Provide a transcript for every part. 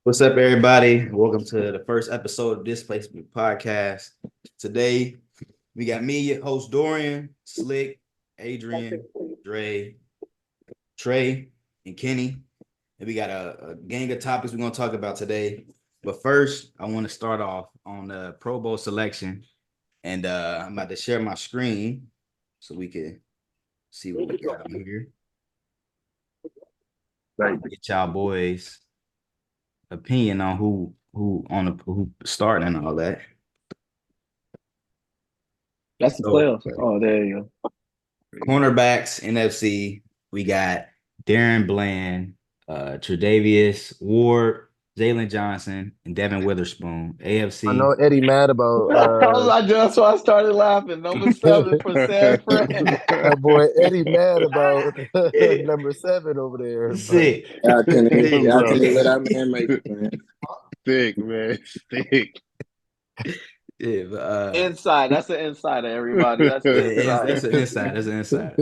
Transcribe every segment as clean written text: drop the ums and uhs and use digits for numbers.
What's up, everybody? Welcome to the first episode of Displaced People Podcast. Today, we got me, your host Dorian, Slick, Adrian, Trae, and Kenny. And we got a gang of topics we're going to talk about today. But first, I want to start off on the Pro Bowl selection. And I'm about to share my screen so we can see what we got here. Right. Get y'all boys' opinion on who starting and all that. That's the playoffs. Oh, there you go. Cornerbacks, NFC, we got Darren Bland, Tre'Davious Ward, Jalen Johnson, and Devin Witherspoon. AFC. I know Eddie mad about That's why I started laughing. Number 7 for San Fran. that boy Eddie mad about number 7 over there. Sick. Y'all can't even let that man make it, man. Sick, man. Sick. Yeah, but, Inside. That's an insider, everybody. That's an inside. That's an inside.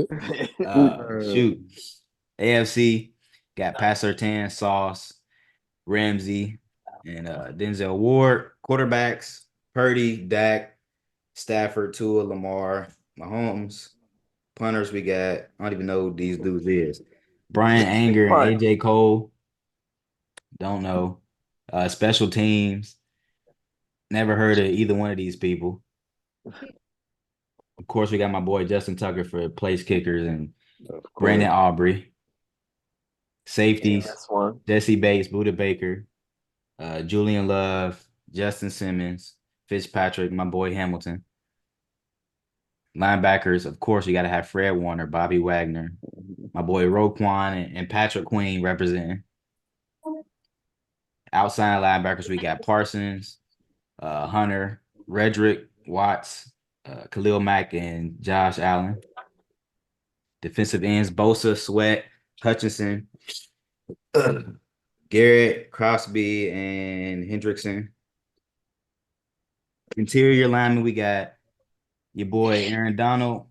Shoot. AFC got Pat Surtain, Sauce, Ramsey, and Denzel Ward. Quarterbacks, Purdy, Dak, Stafford, Tua, Lamar, Mahomes. Punters, we got, I don't even know who these dudes is. Brian Anger and AJ Cole. Don't know. Special teams. Never heard of either one of these people. Of course, we got my boy Justin Tucker for place kickers and Brandon Aubrey. Safeties, Jesse Bates, Buda Baker, Julian Love, Justin Simmons, Fitzpatrick, my boy Hamilton. Linebackers, of course, you got to have Fred Warner, Bobby Wagner, my boy Roquan, and Patrick Queen representing. Outside linebackers, we got Parsons, Hunter, Redrick, Watts, Khalil Mack, and Josh Allen. Defensive ends, Bosa, Sweat, Hutchinson, Garrett, Crosby, and Hendrickson. Interior lineman, we got your boy Aaron Donald,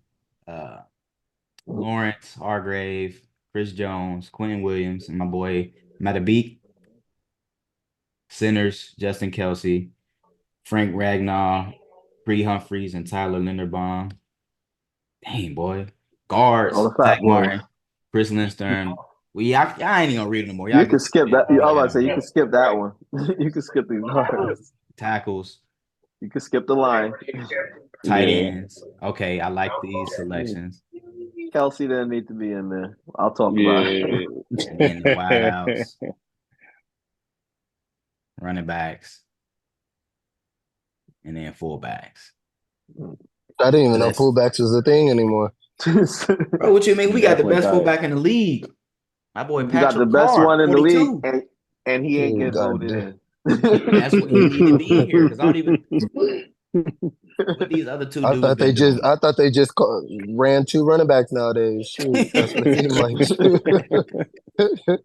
Lawrence, Hargrave, Chris Jones, Quentin Williams, and my boy Matabik. Centers, Justin Kelsey, Frank Ragnar, Bree Humphreys, and Tyler Linderbaum. Dang, boy. Guards, Zach Martin, Chris Lindstrom. Well, y'all ain't even gonna read them more. You can skip that. I was about to say, you can skip that one. You can skip these guards. Tackles. You can skip the line. Tight ends. Okay, I like these selections. Kelsey didn't need to be in there. I'll talk about it. And then the wideouts. Running backs. And then fullbacks. I didn't even know fullbacks was a thing anymore. Bro, what you mean? We got the best fullback in the league. My boy Patrick got the best Carr, one in 42. the league, and he ain't getting voted in. That's what he need to be in here because I don't even. What these other two dudes? I thought they just ran 2 running backs nowadays. Shoot, that's what it seemed like.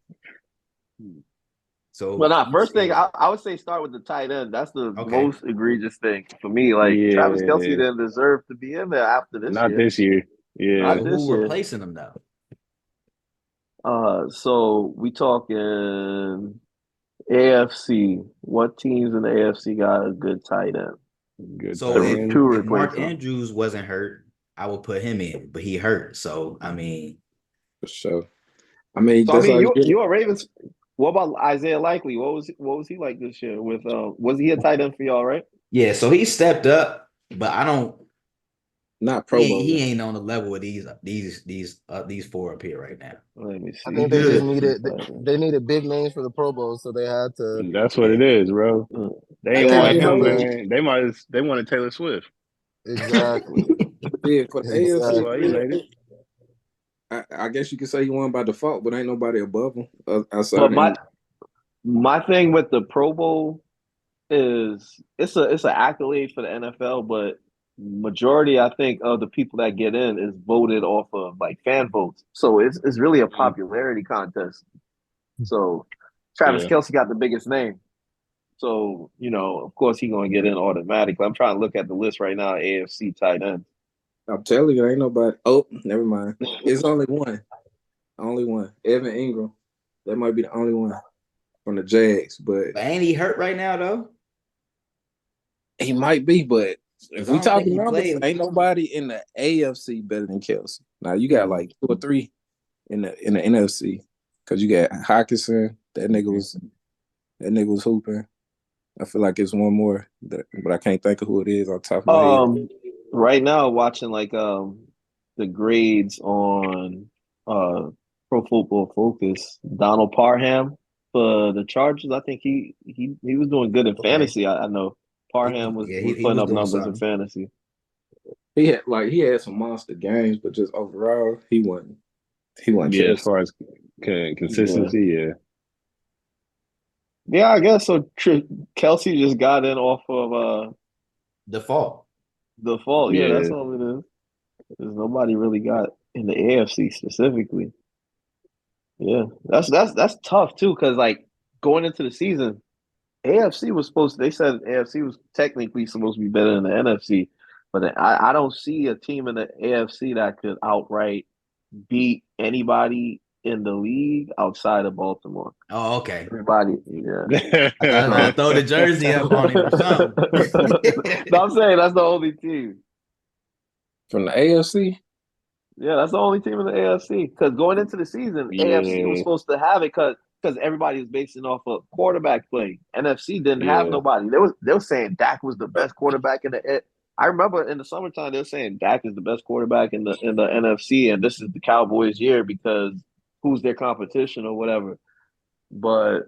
So, well, first thing I would say start with the tight end. That's the most egregious thing for me. Like Travis Kelce didn't deserve to be in there after this year. Not this year. Yeah. Who replacing him though? So we talking AFC. What teams in the AFC got a good tight end? So if Mark Andrews wasn't hurt, I would put him in, but he hurt. So I mean, for sure. You are Ravens. What about Isaiah Likely? What was he like this year? With was he a tight end for y'all, right? Yeah, so he stepped up, but I don't. Not Pro Bowl. He ain't on the level of these 4 up here right now. Let me see. I think they just needed big names for the Pro Bowl, so they had to. That's what it is, bro. They ain't want him, man. They wanted Taylor Swift. Exactly. Yeah, for the AFC, I guess you could say he won by default, but ain't nobody above him. But my thing with the Pro Bowl is it's an accolade for the NFL, but majority, I think, of the people that get in is voted off of like fan votes. So it's really a popularity contest. So Travis Kelce got the biggest name. So, of course he's gonna get in automatically. I'm trying to look at the list right now, AFC tight ends. I'm telling you, ain't nobody. Oh, never mind. It's only one. Only one. Evan Ingram. That might be the only one. from the Jags, but But ain't he hurt right now though? he might be. But if I we don't think talking he numbers, played. ain't nobody in the AFC better than Kelsey. Now you got like 2 or 3 in the NFC because you got Hawkinson. That nigga was hooping. I feel like it's one more, but I can't think of who it is on top of my head. Right now watching like the grades on Pro Football Focus, Donald Parham for the Chargers. I think he was doing good in fantasy. I know Parham was He putting was up doing numbers in something. fantasy. He had some monster games, but just overall, he wasn't. Yeah, as Kelsey. far as consistency, Yeah, I guess so. Kelsey just got in off of Default. default. Yeah, that's Yeah. all it is. There's nobody really got in the AFC specifically. Yeah, that's tough too, because like going into the season, AFC was supposed to, they said AFC was technically supposed to be better than the NFC, but I don't see a team in the AFC that could outright beat anybody in the league outside of Baltimore. Oh, okay. Everybody, yeah. yeah. I thought I was gonna throw the jersey up on him or something. No, I'm saying that's the only team. From the AFC. Yeah, that's the only team in the AFC. Because going into the season, AFC was supposed to have it because everybody was basing off of quarterback play. NFC didn't have Yeah. nobody. They were saying Dak was the best quarterback in the. I remember in the summertime they were saying Dak is the best quarterback in the NFC, and this is the Cowboys' year because who's their competition or whatever. But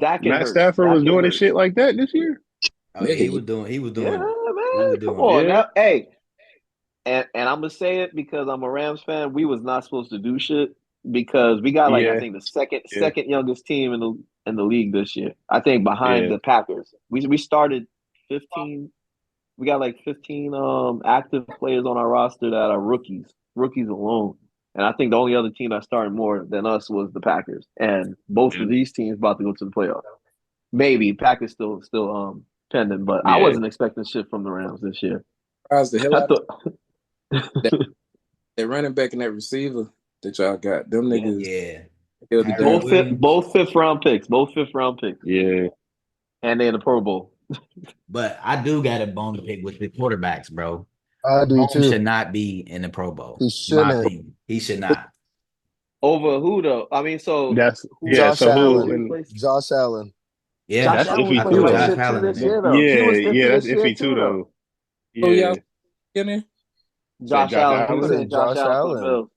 Dak and Matt Hurts. Stafford Dak was and doing Hurts. shit like that this year. Oh yeah, he was doing. Yeah, He was man, come doing. on Yeah. now, hey. And I'm gonna say it because I'm a Rams fan. We was not supposed to do shit because we got like I Yeah. think the second youngest team in the league this year. I think behind Yeah. the Packers. We started 15. We got like 15 active players on our roster that are rookies alone. And I think the only other team that started more than us was the Packers. And both of these teams about to go to the playoffs. Maybe Packers still pending, but I Yeah. wasn't expecting shit from the Rams this year. How's the hell I out thought. that running back and that receiver that y'all got? Them niggas. Yeah. held it down. Both fifth round picks. Yeah. And they're in the Pro Bowl. But I do got a bone to pick with the quarterbacks, bro. I do Mahomes too. should not be in the Pro Bowl. He My shouldn't. opinion. He should not. Over who though? I mean, so That's who, yeah. Josh So who? Allen. And Josh Allen. Yeah, Josh that's Allen was iffy playing too, like though. shit too this year though. Yeah, He was iffy that's this year iffy too, though. Who Yeah. y'all in there? Josh Allen. He was Allen. saying Josh Josh Allen for the Allen. Bills.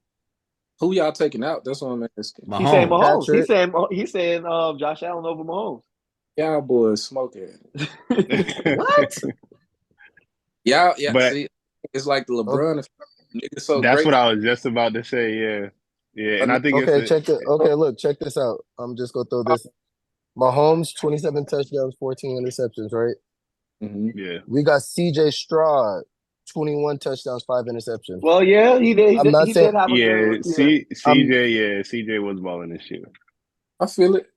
Who y'all taking out? That's what I'm asking. He's saying Mahomes. Mahomes. Patrick. He's saying Josh Allen over Mahomes. Y'all boys smoking. What? Yeah. But See, it's like the LeBron effect. Niggas so that's great. what I was just about to say. Yeah. Yeah. And I think Okay, it's look, check this out. I'm just gonna throw this. Mahomes, 27 touchdowns, 14 interceptions, right? yeah. We got CJ Stroud, 21 touchdowns, 5 interceptions. Well, yeah, he did. I'm not He saying- did have a Yeah. good. Yeah. CJ was balling this year. I feel it.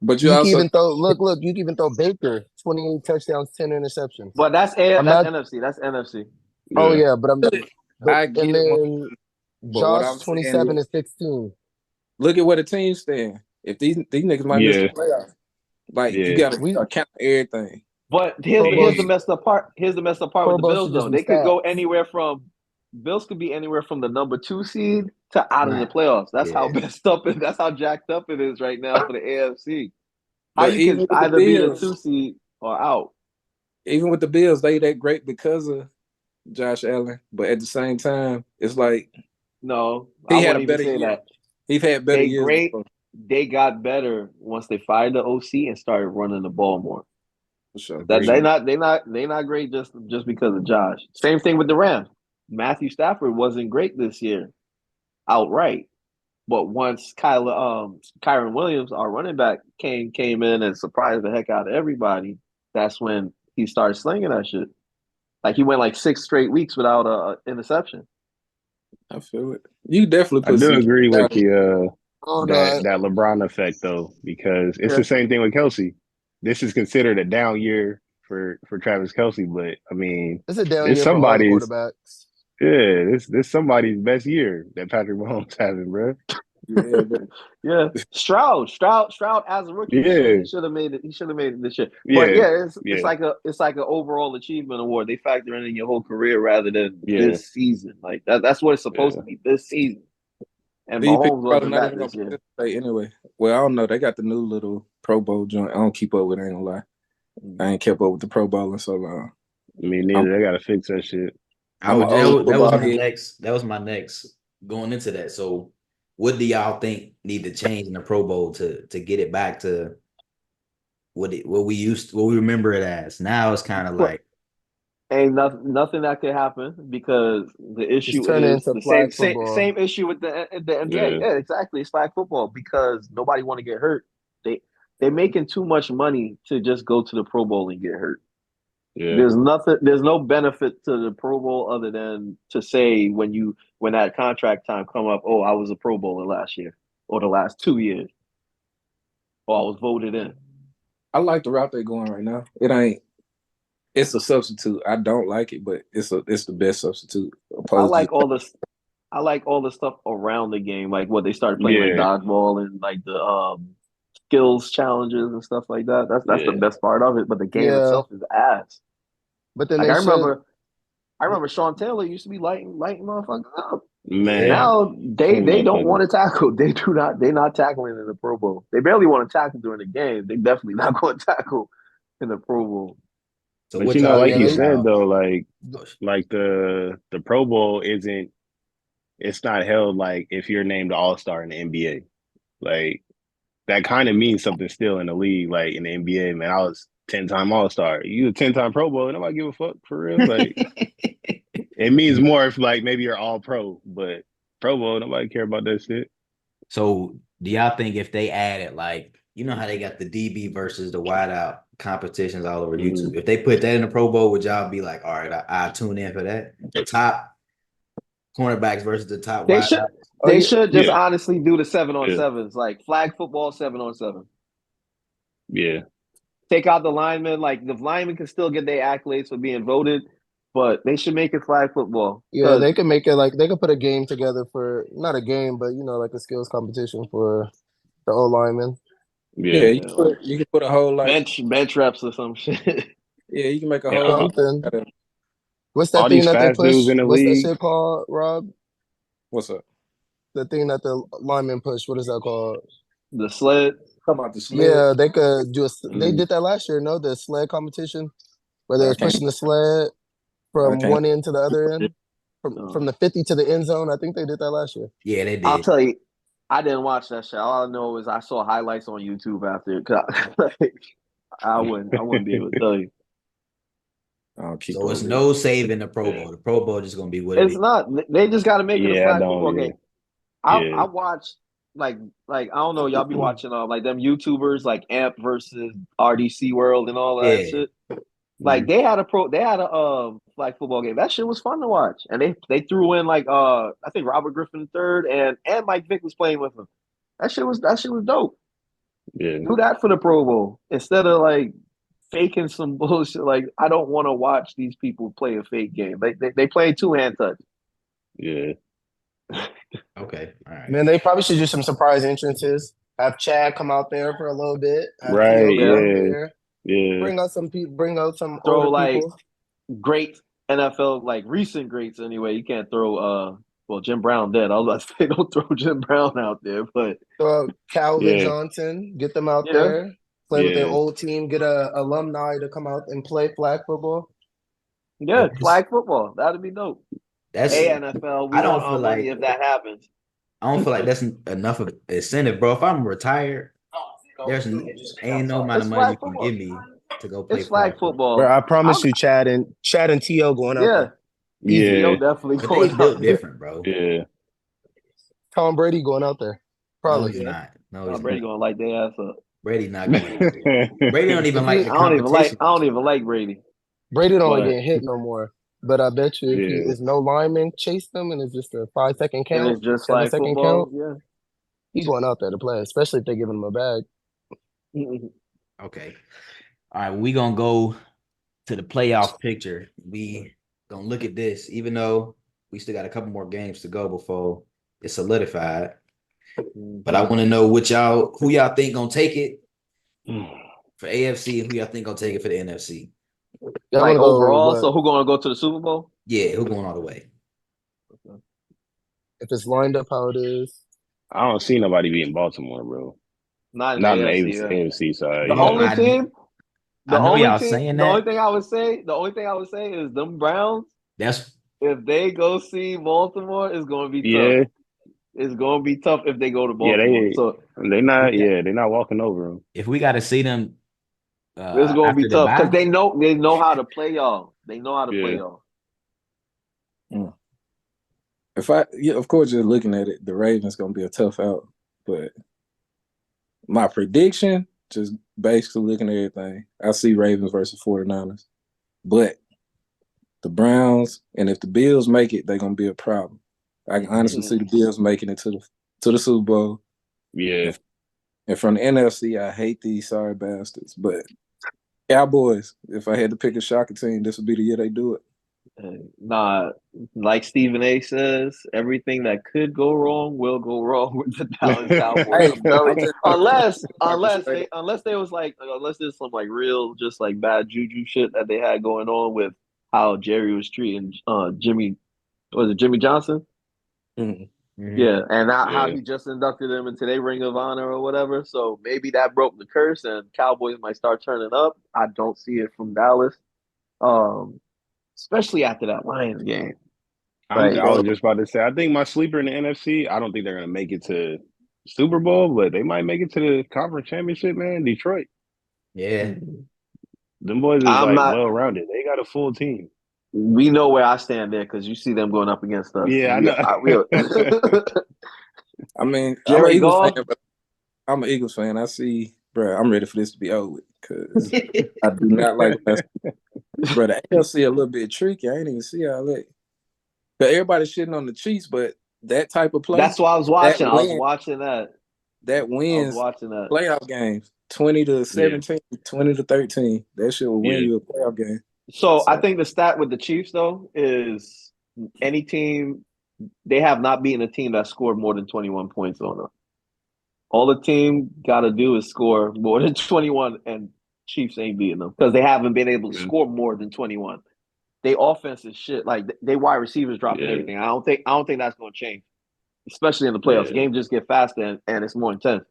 But You can also even throw you can even throw Baker, 28 touchdowns, 10 interceptions. But that's NFC. That's NFC. Oh yeah, but I get and it. then But what I'm Josh, saying 27 is- and 16. Look at where the team's stand. If these niggas might miss the Yeah. playoffs, like you Yeah. gotta count everything. But here's the messed up part. Here's the messed up part Pro with the Bowl Bills should though. just be They could go stats. anywhere from Bills could be anywhere from the number 2 seed to out of the Right. playoffs. That's how Yeah. messed up it. That's how jacked up it is right now for the AFC. How But you even can with the either be the Bills- 2 seed or out. Even with the Bills, they that great because of Josh Allen. But at the same time, it's like No, he I had a wouldn't better even say year. that. He's had better They years. great. before, They got better once they fired the OC and started running the ball more. for sure. That they not great just because of Josh. Same thing with the Rams. Matthew Stafford wasn't great this year, outright. But once Kyron Williams, our running back, came in and surprised the heck out of everybody, that's when he started slinging that shit. Like he went like 6 straight weeks without a interception. I feel it. You definitely I put do CJ agree with Stroud. the Oh that no, LeBron effect though, because it's Yeah. the same thing with Kelsey. This is considered a down year for Travis Kelsey, but I mean, it's a down it's year for all somebody's quarterbacks. this somebody's best year that Patrick Mahomes having, bro. Yeah, but Yeah, Stroud as a rookie, Yeah. he should have made it. He should have made it this year. Yeah. But yeah, it's Yeah. it's like an overall achievement award. They factor in your whole career rather than Yeah. this season. Like that's what it's supposed to be this season. And these people Mahomes probably wasn't not that even this gonna year. participate anyway. Well, I don't know. They got the new little Pro Bowl joint. I don't keep up with it, I ain't gonna lie. I ain't kept up with the Pro Bowl in so long. I mean, neither. They gotta fix that shit. That was my head. next. That was my next going into that. So, what do y'all think need to change in the Pro Bowl to get it back to what we remember it as? Now it's kind of like Ain't nothing that could happen because the issue turn it is into the flag football. same issue with the NBA. Yeah, exactly. It's flag football because nobody want to get hurt. They're making too much money to just go to the Pro Bowl and get hurt. Yeah. There's no benefit to the Pro Bowl other than to say when that contract time come up, oh, I was a Pro Bowler last year or the last 2 years. Or I was voted in. I like the route they're going right now. It's a substitute. I don't like it, but it's the best substitute. I like all the stuff around the game, like what they started playing like dodgeball and like the skills challenges and stuff like that. That's the best part of it. But the game itself is ass. But then like I remember Sean Taylor used to be lighting motherfuckers up. Man. Now they don't want to tackle. They're not tackling in the Pro Bowl. They barely want to tackle during the game. They definitely not going to tackle in the Pro Bowl. so. But What you know, y'all like you think said about- though, like the Pro Bowl it's not held like if you're named All-Star in the NBA. Like that kind of means something still in the league. Like in the NBA, man, I was 10-time All-Star. You a 10-time Pro Bowl, nobody give a fuck for real. Like it means more if like maybe you're all pro, but Pro Bowl, nobody care about that shit. So, do y'all think if they added like how they got the DB versus the wideout competitions all over YouTube, if they put that in the Pro Bowl, would y'all be like, all right, I'll tune in for that? The top cornerbacks versus the top wideouts. They should just honestly do the 7-on-7s, like flag football 7-on-7. Yeah. Take out the linemen. Like the linemen can still get their accolades for being voted, but they should make it flag football. Yeah, they could make it like they could put a game together for not a game, but like a skills competition for the O linemen. Yeah, you can put a whole like bench reps or some shit. Yeah, you can make a whole something. What's that all thing these that they fast dudes push? in the What's league. that shit called, Rob? What's up? The thing that the linemen push. What is that called? The sled. Talk about the sled. Yeah, they could do They did that last year. No, the sled competition where they were pushing the sled from one end to the other end, from the 50 to the end zone. I think they did that last year. Yeah, they did. I'll tell you, I didn't watch that shit. All I know is I saw highlights on YouTube after it. I wouldn't be able to tell you. So it's no saving the Pro Bowl. The Pro Bowl just gonna be what it is. It's not. They just got to make it a flag football game. I watched like I don't know. Y'all be watching like them YouTubers like Amp versus RDC World and all that shit. Like they had a flag football game. That shit was fun to watch, and they threw in like I think Robert Griffin III and Mike Vick was playing with them. That shit was dope. Yeah, do that for the Pro Bowl instead of like faking some bullshit. Like I don't want to watch these people play a fake game. They play 2-hand touch. Yeah. Okay. All right. Man, they probably should do some surprise entrances. Have Chad come out there for a little bit. Have right. Yeah. Bring out some people. Bring out some throw older like people. Great NFL, like recent greats anyway. You can't throw Jim Brown dead. I was about to say don't throw Jim Brown out there, but throw Calvin Johnson. Get them out there. Play with their old team. Get a alumni to come out and play flag football. Yeah, flag football. That'd be dope. That's NFL. I don't feel like if that happens. I don't feel like that's enough of incentive, bro. If I'm retired, there's ain't no amount of money you can give me to go play flag football. Bro, I promise you, Chad and T.O. going out there. T.O. definitely but going they built different, bro. Yeah. Tom Brady going out there. Probably. No, he's not. No, he's Brady not. going to light their ass up. Brady not going out there. Brady don't even like the I competition. don't even like Brady. Brady don't get hit no more. But I bet you if there's no lineman chase them and it's just a 5-second count, and it's just 7-second count, count, he's going out there to play, especially if they give him a bag. Okay. All right, we gonna go to the playoff picture. We gonna look at this, even though we still got a couple more games to go before it's solidified. But I want to know who y'all think gonna take it for AFC and who y'all think gonna take it for the NFC. Like overall, so who gonna go to the Super Bowl? Yeah, who going all the way? If it's lined up how it is. I don't see nobody beating Baltimore, bro. Not in the AFC side. The only thing I would say is them Browns. If they go see Baltimore, it's going to be tough. It's going to be tough if they go to Baltimore. They're not walking over them. If we got to see them, it's going to be tough because they know how to play y'all. They know how to play y'all. Mm. Of course, just looking at it, the Ravens going to be a tough out. But my prediction, just basically looking at everything, I see Ravens versus 49ers. But the Browns, and if the Bills make it, they're going to be a problem. I can honestly see the Bills making it to the Super Bowl. Yeah. And from the NFC, I hate these sorry bastards. But Cowboys, if I had to pick a shocker team, this would be the year they do it. Nah, like Stephen A says, everything that could go wrong will go wrong with the Dallas Cowboys. unless there's some like real just like bad juju shit that they had going on with how Jerry was treating Jimmy Johnson? Mm-hmm. Yeah, and how he just inducted him into their Ring of Honor or whatever. So maybe that broke the curse and Cowboys might start turning up. I don't see it from Dallas. Especially after that Lions game. I was just about to say, I think my sleeper in the NFC, I don't think they're going to make it to Super Bowl, but they might make it to the conference championship, man. Detroit. Yeah. Them boys is well-rounded. They got a full team. We know where I stand there because you see them going up against us. Yeah, I know. I mean, Jerry Goff. I'm an Eagles fan. I see, bro, I'm ready for this to be over with because I do not like bro, the AFC a little bit tricky. I ain't even see all that. But everybody's shitting on the Chiefs, but that type of play. That's what I was watching. I was watching that. That wins playoff games. 20-17, 20-13. That shit will win you a playoff game. So I think the stat with the Chiefs, though, is any team, they have not beaten a team that scored more than 21 points on them. All the team got to do is score more than 21, and Chiefs ain't beating them because they haven't been able to score more than 21. They offense is shit. Like they wide receivers dropping everything. I don't think that's going to change, especially in the playoffs. The game just get faster and it's more intense.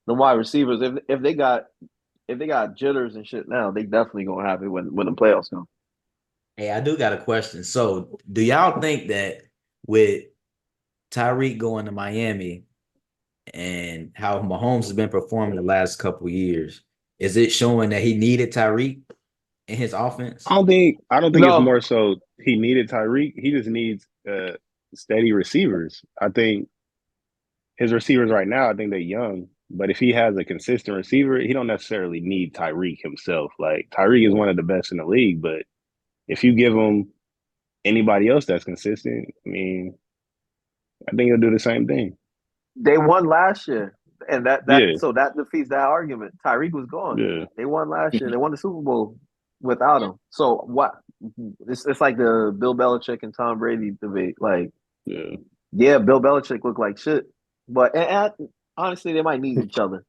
The wide receivers, if they got jitters and shit now, they definitely gonna have it when the playoffs come. Hey, I do got a question. So, do y'all think that with Tyreek going to Miami and how Mahomes has been performing the last couple of years, is it showing that he needed Tyreek in his offense? I don't think it's more so he needed Tyreek. He just needs steady receivers. I think his receivers right now, I think they're young. But if he has a consistent receiver, he don't necessarily need Tyreek himself. Like Tyreek is one of the best in the league, but if you give him anybody else that's consistent, I mean, I think he'll do the same thing. They won last year, and so that defeats that argument. Tyreek was gone. Yeah. They won last year. They won the Super Bowl without him. So what? It's like the Bill Belichick and Tom Brady debate. Like, Bill Belichick looked like shit, but honestly, they might need each other.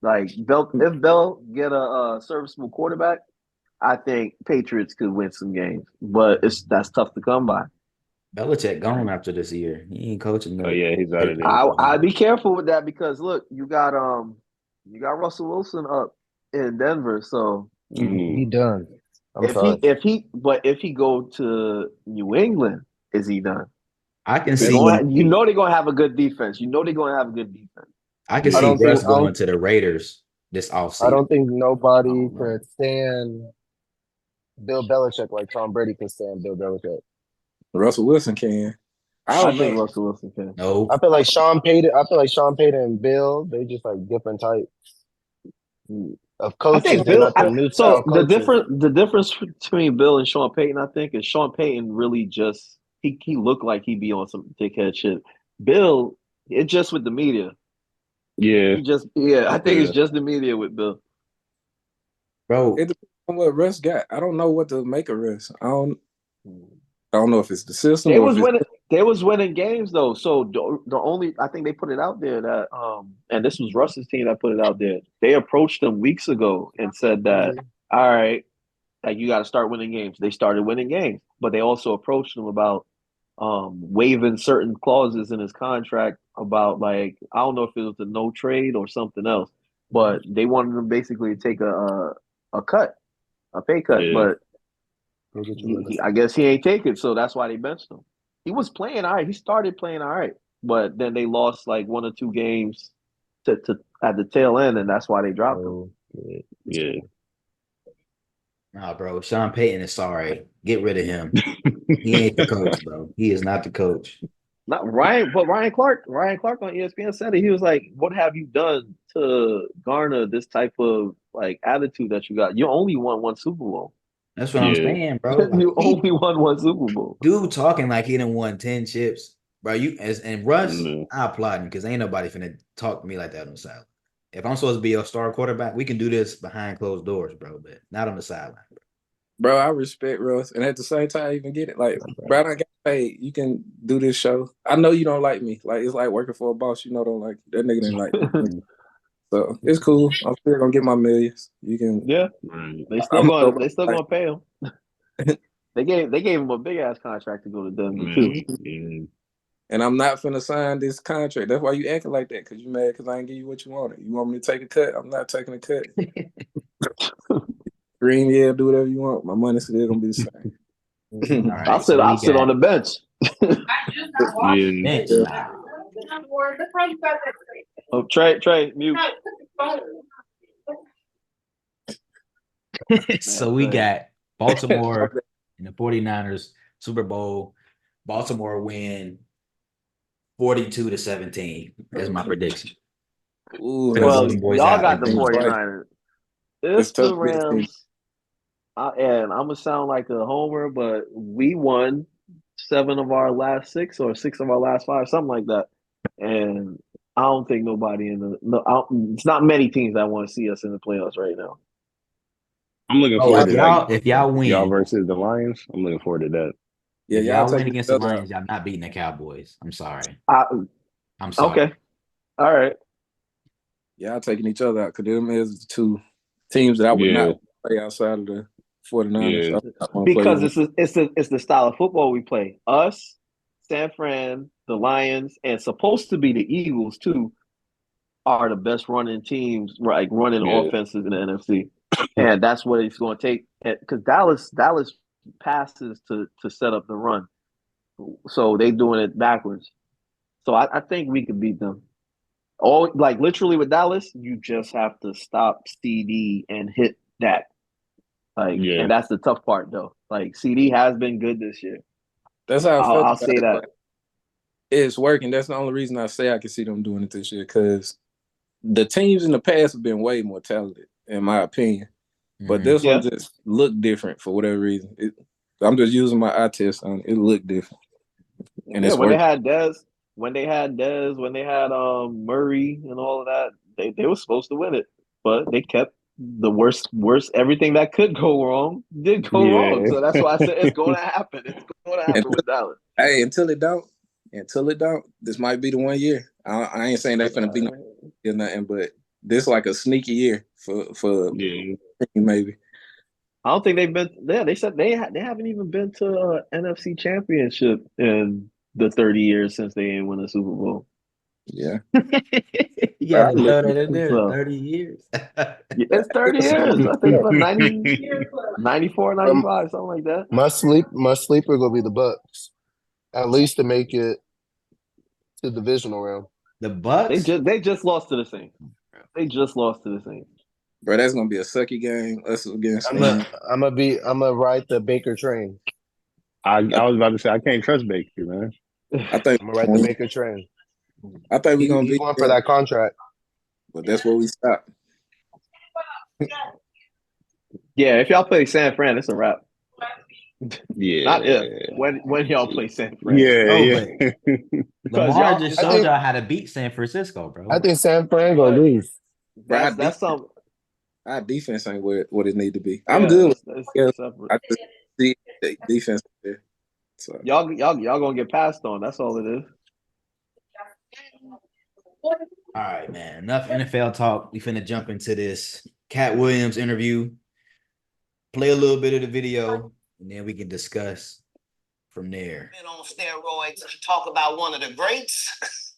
Like, if Bell get a serviceable quarterback, I think Patriots could win some games. But that's tough to come by. Belichick gone after this year. He ain't coaching. Oh yeah, he's out of there. I'd be careful with that because look, you got Russell Wilson up in Denver, so he done. If he go to New England, is he done? I can see. They're gonna have a good defense. I can see Russ going to the Raiders this offseason. I don't think nobody can stand Bill Belichick like Tom Brady can stand Bill Belichick. Russell Wilson can. I think Russell Wilson can. No. I feel like Sean Payton and Bill, they just like different types of coaches. I think Bill. The difference between Bill and Sean Payton, I think, is Sean Payton really just he looked like he be on some dickhead shit. Bill, it's just with the media. Yeah. I think it's just the media with Bill. Bro, it depends on what Russ got. I don't know what to make of Russ. I don't know if it's the system. They was winning games though. So the only I think they put it out there that and this was Russ's team that put it out there. They approached them weeks ago and said that all right, like you got to start winning games. They started winning games, but they also approached him about waiving certain clauses in his contract about like I don't know if it was a no trade or something else, but they wanted him basically to take a cut, a pay cut, but I guess he ain't take it, so that's why they benched him. He was playing all right. He started playing all right, but then they lost like 1 or 2 games to at the tail end, and that's why they dropped him. Yeah. Nah, bro. Sean Payton is sorry. Get rid of him. He ain't the coach, bro. He is not the coach. Not Ryan, but Ryan Clark on ESPN said it. He was like, "What have you done to garner this type of like attitude that you got? You only won 1 Super Bowl. That's what I'm saying, bro. Like, you only won 1 Super Bowl. Dude talking like he done won 10 chips, bro. And Russ, I applaud him because ain't nobody finna talk to me like that on the sideline. If I'm supposed to be your star quarterback, we can do this behind closed doors, bro, but not on the sideline, bro. Bro, I respect Russ, and at the same time, I even get it. Like, bro, I got paid. You can do this show. I know you don't like me. Like, it's like working for a boss. You know, don't like that nigga didn't like me. So it's cool. I'm still gonna get my millions. You can, They still gonna pay him. they gave him a big ass contract to go to Denver too. And I'm not finna sign this contract. That's why you acting like that, because you mad because I ain't give you what you wanted. You want me to take a cut? I'm not taking a cut. Green, yeah, do whatever you want. My money's still gonna be the same. Right, I'll sit on the bench. Oh, Trae, mute. So we got Baltimore and the 49ers Super Bowl. Baltimore win 42-17. That's my prediction. Ooh, well, y'all got the 49ers. It's the Rams. And I'm gonna sound like a homer, but we won 7 of our last 6 or 6 of our last 5, something like that. And I don't think nobody it's not many teams that want to see us in the playoffs right now. I'm looking forward to if y'all win, y'all versus the Lions. I'm looking forward to that. Yeah, if y'all win against the Lions, y'all not beating the Cowboys. I'm sorry. I'm sorry. Okay. All right. Y'all taking each other out because them is the 2 teams that I would not play outside of the 49ers. Because it's the style of football we play. Us, San Fran, the Lions, and supposed to be the Eagles too, are the best running teams, like running offenses in the NFC. And that's what it's going to take. Because Dallas passes to set up the run. So they doing it backwards. So I think we could beat them. Like literally with Dallas, you just have to stop CD and hit that. And that's the tough part though. Like CD has been good this year. That's how I'll say that. It's working. That's the only reason I say I can see them doing it this year, because the teams in the past have been way more talented, in my opinion. But this one just looked different for whatever reason. I'm just using my eye test on it. It looked different. And it's when working. they had Murray and all of that, they were supposed to win it, but they kept the worst. Everything that could go wrong did go wrong. So that's why I said it's going to happen. It's going to happen with Dallas. Hey, until it don't, this might be the one year. I ain't saying that's going to be nothing, but this like a sneaky year for maybe. I don't think they've been there. They said they haven't even been to NFC Championship in the 30 years since they didn't win a Super Bowl. Yeah. Yeah, they know that in there 30 years. It's 30 years. I think it's 90, 94, 95, something like that. My sleeper gonna be the Bucks. At least to make it to the divisional round. The Bucks? They just lost to the Saints. Bro, that's gonna be a sucky game. Us against. I'm gonna ride the Baker train. I was about to say I can't trust Baker, man. I think I'm gonna ride the Baker train. I think we're gonna be going for that contract. But that's where we stop. Yeah, if y'all play San Fran, it's a wrap. Yeah. Not if. When y'all play San Fran. Yeah. Lamar just showed y'all how to beat San Francisco, bro. I think San Fran gonna lose. That's something. Our defense ain't what it need to be. I'm good with it. I just see the defense there. So y'all gonna get passed on. That's all it is. All right, man. Enough NFL talk. We finna jump into this Katt Williams interview. Play a little bit of the video, and then we can discuss from there. Been on steroids to talk about one of the greats.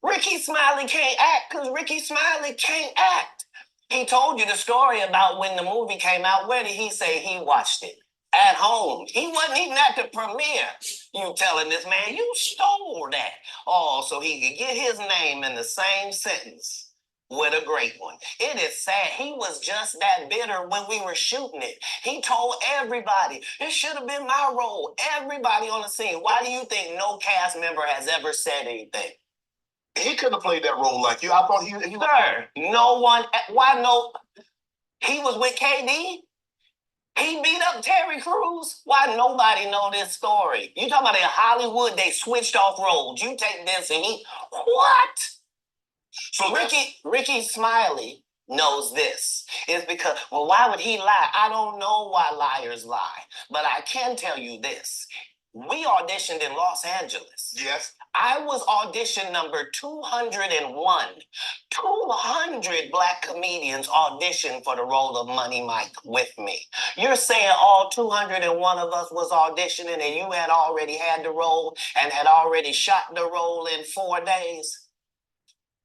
Ricky Smiley can't act because Ricky Smiley can't act. He told you the story about when the movie came out. Where did he say he watched it? At home. He wasn't even at the premiere. You telling this man, you stole that. Oh, so he could get his name in the same sentence with a great one. It is sad. He was just that bitter when we were shooting it. He told everybody, it should have been my role. Everybody on the scene. Why do you think no cast member has ever said anything? He couldn't have played that role like you. I thought he Sir, no one. Why no? He was with KD. He beat up Terry Crews. Why nobody know this story? You talking about in Hollywood? They switched off roles. You take this and he what? So Ricky Smiley knows this. It's because, well, why would he lie? I don't know why liars lie, but I can tell you this. We auditioned in Los Angeles. Yes. I was audition number 201. 200 Black comedians auditioned for the role of Money Mike with me. You're saying all 201 of us was auditioning and you had already had the role and had already shot the role in 4 days?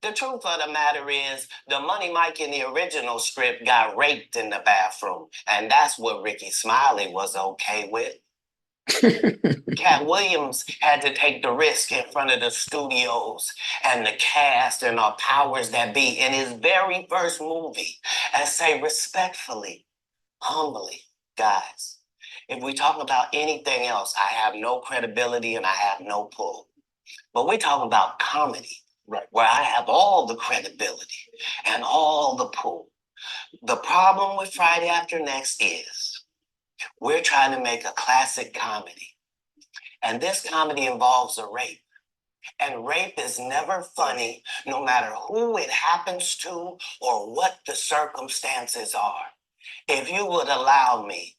The truth of the matter is, the Money Mike in the original script got raped in the bathroom, and that's what Ricky Smiley was okay with. Katt Williams had to take the risk in front of the studios and the cast and our powers that be in his very first movie and say respectfully, humbly, guys, if we talk about anything else, I have no credibility and I have no pull. But we're talking about comedy, right, where I have all the credibility and all the pull. The problem with Friday After Next is we're trying to make a classic comedy. And this comedy involves a rape. And rape is never funny, no matter who it happens to or what the circumstances are. If you would allow me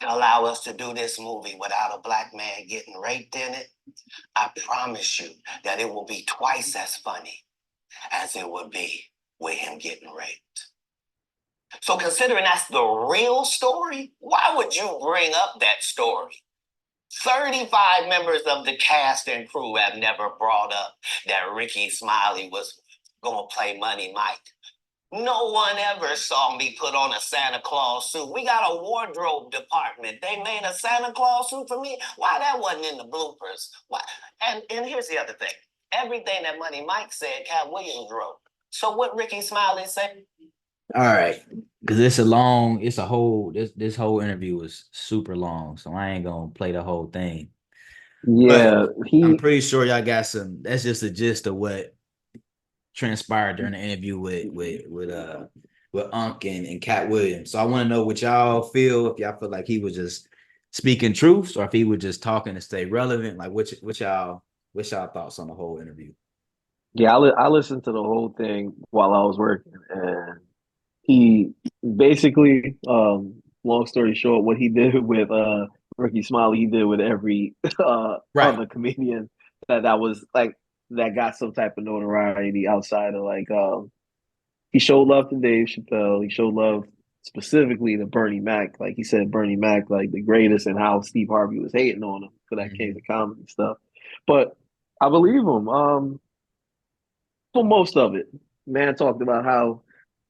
to allow us to do this movie without a Black man getting raped in it, I promise you that it will be twice as funny as it would be with him getting raped. So considering that's the real story, why would you bring up that story? 35 members of the cast and crew have never brought up that Ricky Smiley was going to play Money Mike. No one ever saw me put on a Santa Claus suit. We got a wardrobe department. They made a Santa Claus suit for me. Why that wasn't in the bloopers? Why? And here's the other thing. Everything that Money Mike said, Katt Williams wrote. So what Ricky Smiley said? All right, because this whole interview was super long, so I ain't gonna play the whole thing. Yeah, I'm pretty sure y'all got some. That's just the gist of what transpired during the interview with Unc and Katt Williams. So I want to know what y'all feel. If y'all feel like he was just speaking truths, or if he was just talking to stay relevant. Like, what y'all thoughts on the whole interview? Yeah, I listened to the whole thing while I was working, and he basically, long story short, what he did with Ricky Smiley, he did with every other comedian that was like that got some type of notoriety outside of like he showed love to Dave Chappelle. He showed love specifically to Bernie Mac. Like he said, Bernie Mac like the greatest, and how Steve Harvey was hating on him for that case of comedy stuff. But I believe him. For most of it, man talked about how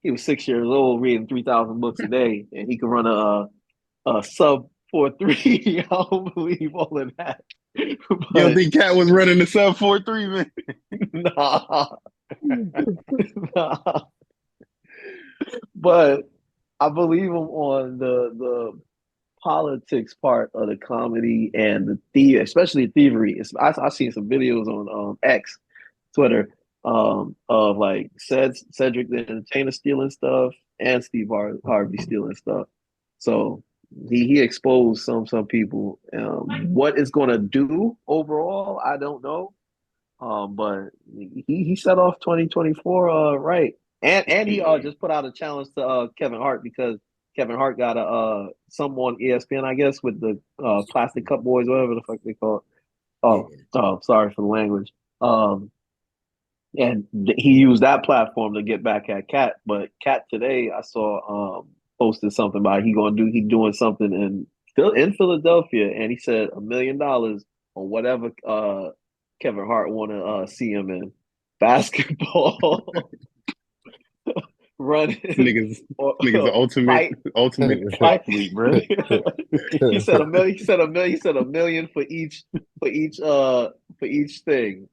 he was 6 years old reading 3,000 books a day, and he could run a sub 4.3. I don't believe all of that. But, you don't think Katt was running the sub 4.3, man? Nah. But I believe him on the politics part of the comedy and the especially thievery. I've seen some videos on X, Twitter, of like Cedric the Entertainer stealing stuff and Steve Harvey stealing stuff. So he exposed some people. What it's gonna do overall, I don't know. But he set off 2024 right. And he just put out a challenge to Kevin Hart, because Kevin Hart got a some on ESPN, I guess, with the Plastic Cup Boys, whatever the fuck they call it. Oh, sorry for the language. And he used that platform to get back at Katt. But Katt today, I saw posted something about he doing something in Philadelphia, and he said $1 million on whatever Kevin Hart want to see him in basketball, running, niggas ultimate fight. athlete, bro. He said $1 million. He said $1 million for each thing.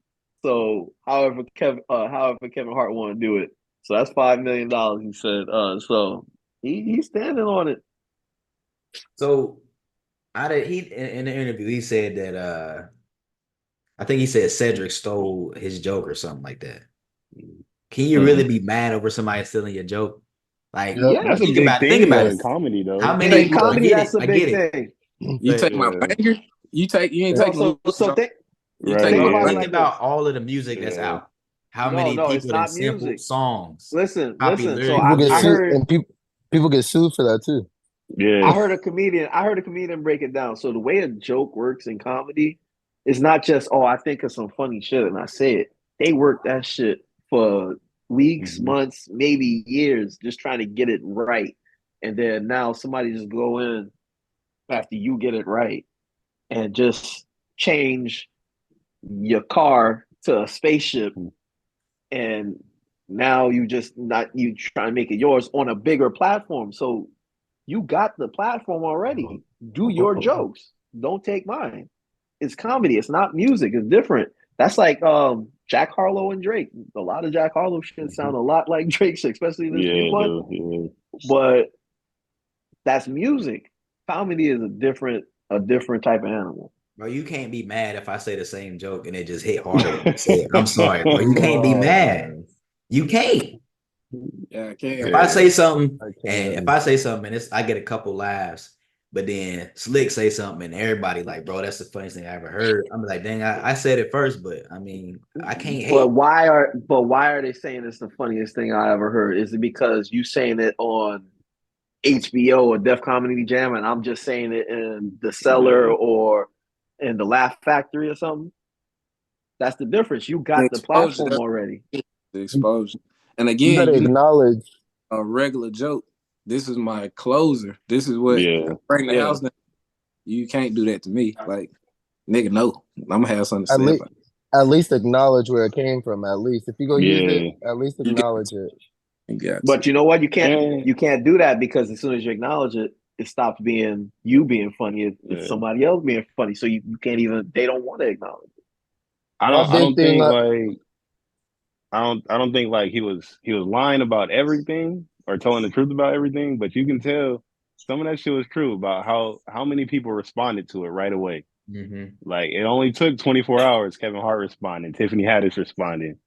So however Kevin Hart want to do it. So that's $5 million. He said. So he's standing on it. So he in the interview he said that I think he said Cedric stole his joke or something like that. Can you really be mad over somebody stealing your joke? Like, that's a big thing think about in comedy, though. How many in comedy? That's a big thing. You take my banger. You ain't taking. Think about all of the music that's out. How many people that sample songs? Listen. So I heard, and people get sued for that too. Yeah, I heard a comedian break it down. So the way a joke works in comedy is not just I think of some funny shit and I say it. They work that shit for weeks, months, maybe years, just trying to get it right. And then now somebody just go in after you get it right and just change your car to a spaceship, and now you trying to make it yours on a bigger platform. So you got the platform already. Do your jokes. Don't take mine. It's comedy. It's not music. It's different. That's like Jack Harlow and Drake. A lot of Jack Harlow shit sound a lot like Drake shit, especially in this new one. But that's music. Comedy is a different type of animal. Bro, you can't be mad if I say the same joke and it just hit harder. I'm sorry, bro. You can't be mad. You can't. Yeah, I can't. If I say something and I get a couple laughs, but then Slick say something and everybody like, bro, that's the funniest thing I ever heard. I'm like, dang, I said it first, but I mean, I can't hate. But why are they saying it's the funniest thing I ever heard? Is it because you saying it on HBO or Def Comedy Jam and I'm just saying it in The Cellar or in the Laugh Factory or something? That's the difference. You got the platform already. The exposure. And again, you gotta acknowledge a regular joke. This is my closer. This is what bring the house down. You can't do that to me. Like, nigga, no. I'm gonna have something to say about it. At least acknowledge where it came from. At least if you go use it, at least acknowledge it. But you know what? You can't do that because as soon as you acknowledge it, it stops being you being funny. It's somebody else being funny. So you can't even. They don't want to acknowledge it. I don't think like he was lying about everything or telling the truth about everything, but you can tell some of that shit was true about how many people responded to it right away. Like it only took 24 hours. Kevin Hart responded, Tiffany Haddish responded,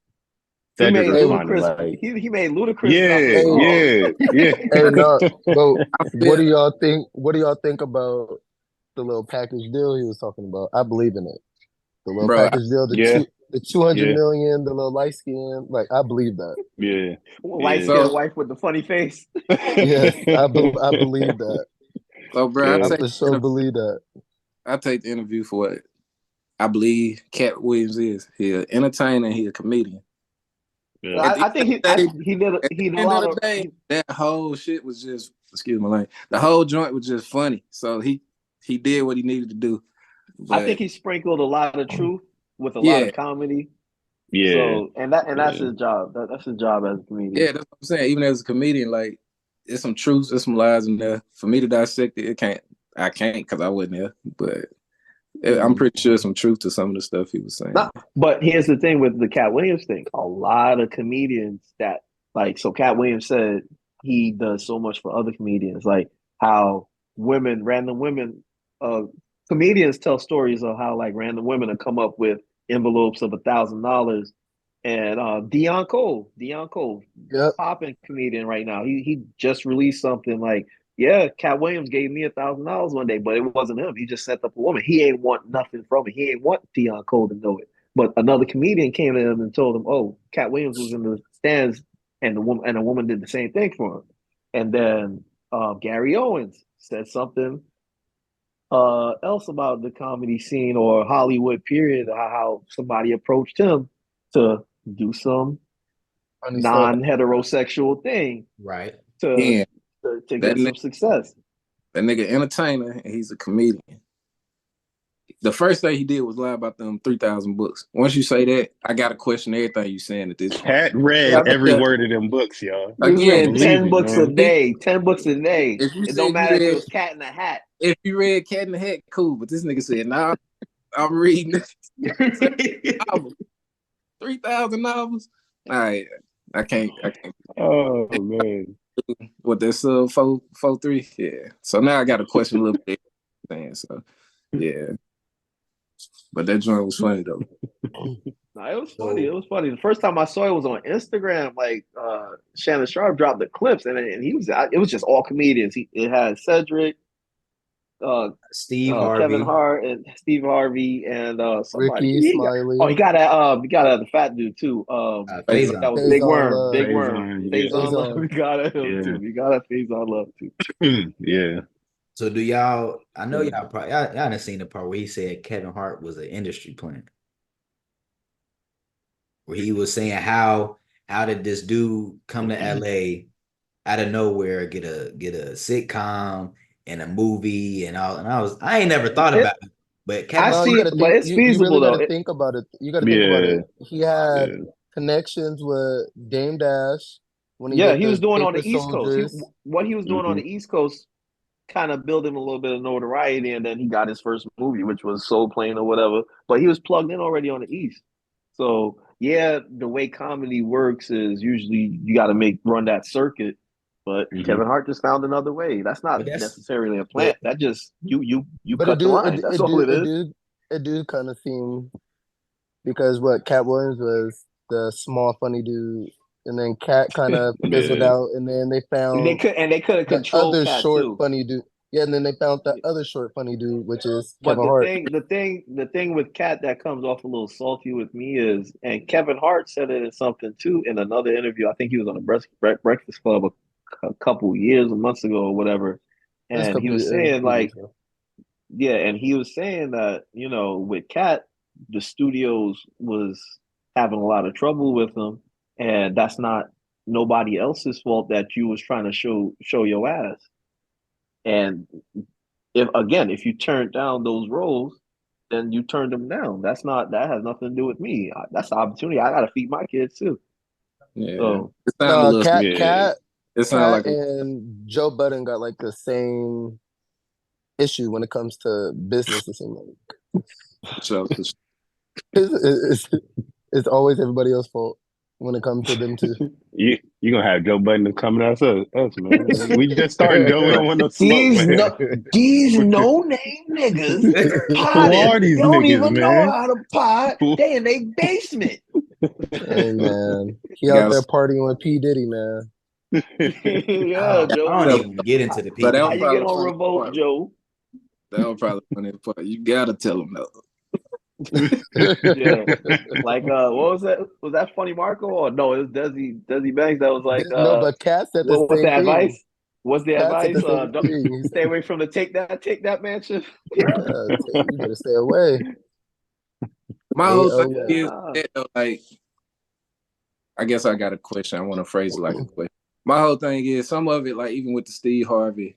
Cedric responded. He made Ludacris. Yeah. Hey, no, but what do y'all think? What do y'all think about the little package deal he was talking about? I believe in it. The little package deal, the 200 million, the little light skin, like I believe that. Yeah, light skin wife with the funny face. Yes, I believe that. So, bro, I for sure believe that. I take the interview for what I believe Katt Williams is. He an entertainer. He a comedian. Yeah. I think he did a lot of that whole shit was just the whole joint was just funny. So he did what he needed to do. But, I think he sprinkled a lot of truth with a lot of comedy. Yeah. So that's his job. That's his job as a comedian. Yeah, that's what I'm saying. Even as a comedian, like there's some truths, there's some lies in there. For me to dissect it, I can't because I wasn't there. But I'm pretty sure some truth to some of the stuff he was saying. But here's the thing with the Katt Williams thing. A lot of comedians that Katt Williams said he does so much for other comedians, like how random women, comedians tell stories of how like random women have come up with envelopes of $1,000. And Dion Cole, popping comedian right now. He just released something like, Katt Williams gave me $1,000 one day, but it wasn't him. He just set up a woman. He ain't want nothing from it. He ain't want Dion Cole to know it. But another comedian came to him and told him, "Oh, Katt Williams was in the stands, and the woman did the same thing for him." And then Gary Owens said something else about the comedy scene or Hollywood period, how somebody approached him to do some non-heterosexual thing, right? To get some success. That nigga entertainer, and he's a comedian. The first thing he did was lie about them 3,000 books. Once you say that, I got to question everything you saying at this point. Katt read every word of them books, y'all. Again, 10 books a day. 10 books a day. It don't matter if it was Cat in the Hat. If you read Cat in the Hat, cool. But this nigga said, nah, I'm reading 3,000 novels. All right. I can't. Oh, man. What that's 4.3? Yeah. So now I got to question a little bit. So, yeah. But that joint was funny though. No, it was funny. It was funny. The first time I saw it was on Instagram. Like Shannon Sharp dropped the clips, and he was. It was just all comedians. It had Cedric, Steve Harvey, Kevin Hart, and Steve Harvey, and somebody. Ricky Smiley. He got the fat dude too. Faison. That was Big Worm. Big Faison, Worm. Faison Love. We got him too. We got a Faison Love too. Yeah. So do y'all? I know y'all probably y'all done seen the part where he said Kevin Hart was an industry plant, where he was saying how did this dude come to LA out of nowhere, get a sitcom and a movie and all, and I ain't never thought about it, but Kevin but it's feasible though. You gotta think about it. You gotta think about it. He had connections with Dame Dash when he was doing on the East Coast. What he was doing on the East Coast kind of build him a little bit of notoriety, and then he got his first movie, which was Soul Plane or whatever. But he was plugged in already on the East. So yeah, the way comedy works is usually you got to run that circuit. But Kevin Hart just found another way. That's not necessarily a plant. That just you cut the line. That's all it is. It do kind of seem, because Katt Williams was the small funny dude. And then Katt kind of fizzled out, and then they found they could have controlled other Katt short too. funny dude. Yeah, and then they found that other short funny dude, which is but Kevin Hart. The thing with Katt that comes off a little salty with me is, and Kevin Hart said it in something too in another interview. I think he was on the Breakfast Club a couple years or months ago or whatever, and he was saying and he was saying that with Katt, the studios was having a lot of trouble with him. And that's not nobody else's fault that you was trying to show your ass. And if you turned down those roles, then you turned them down. That has nothing to do with me. That's the opportunity. I got to feed my kids too. Yeah. So Katt like and Joe Budden got like the same issue when it comes to business. It seems like it's always everybody else's fault when it comes to them too. You gonna have Joe Budden coming at us, man. We just started, Joe. We don't want no smoke, these no-name niggas. Who are these they don't niggas, even man? know how to pot. They in their basement. Hey man, he out there partying with P. Diddy, man. Yeah, Joe. I don't even get into the P. How you get on Revolt, Joe? That was probably funny part. You gotta tell him though. Yeah, like what was that? Was that Funny Marco or no? It was Desi Banks that was like no, but Katt said the what's same the advice? thing. What's the advice? Don't stay away from the take that mansion. You better stay away. My whole thing is that, like, I guess I got a question. I want to phrase it like a question. My whole thing is some of it, like even with the Steve Harvey,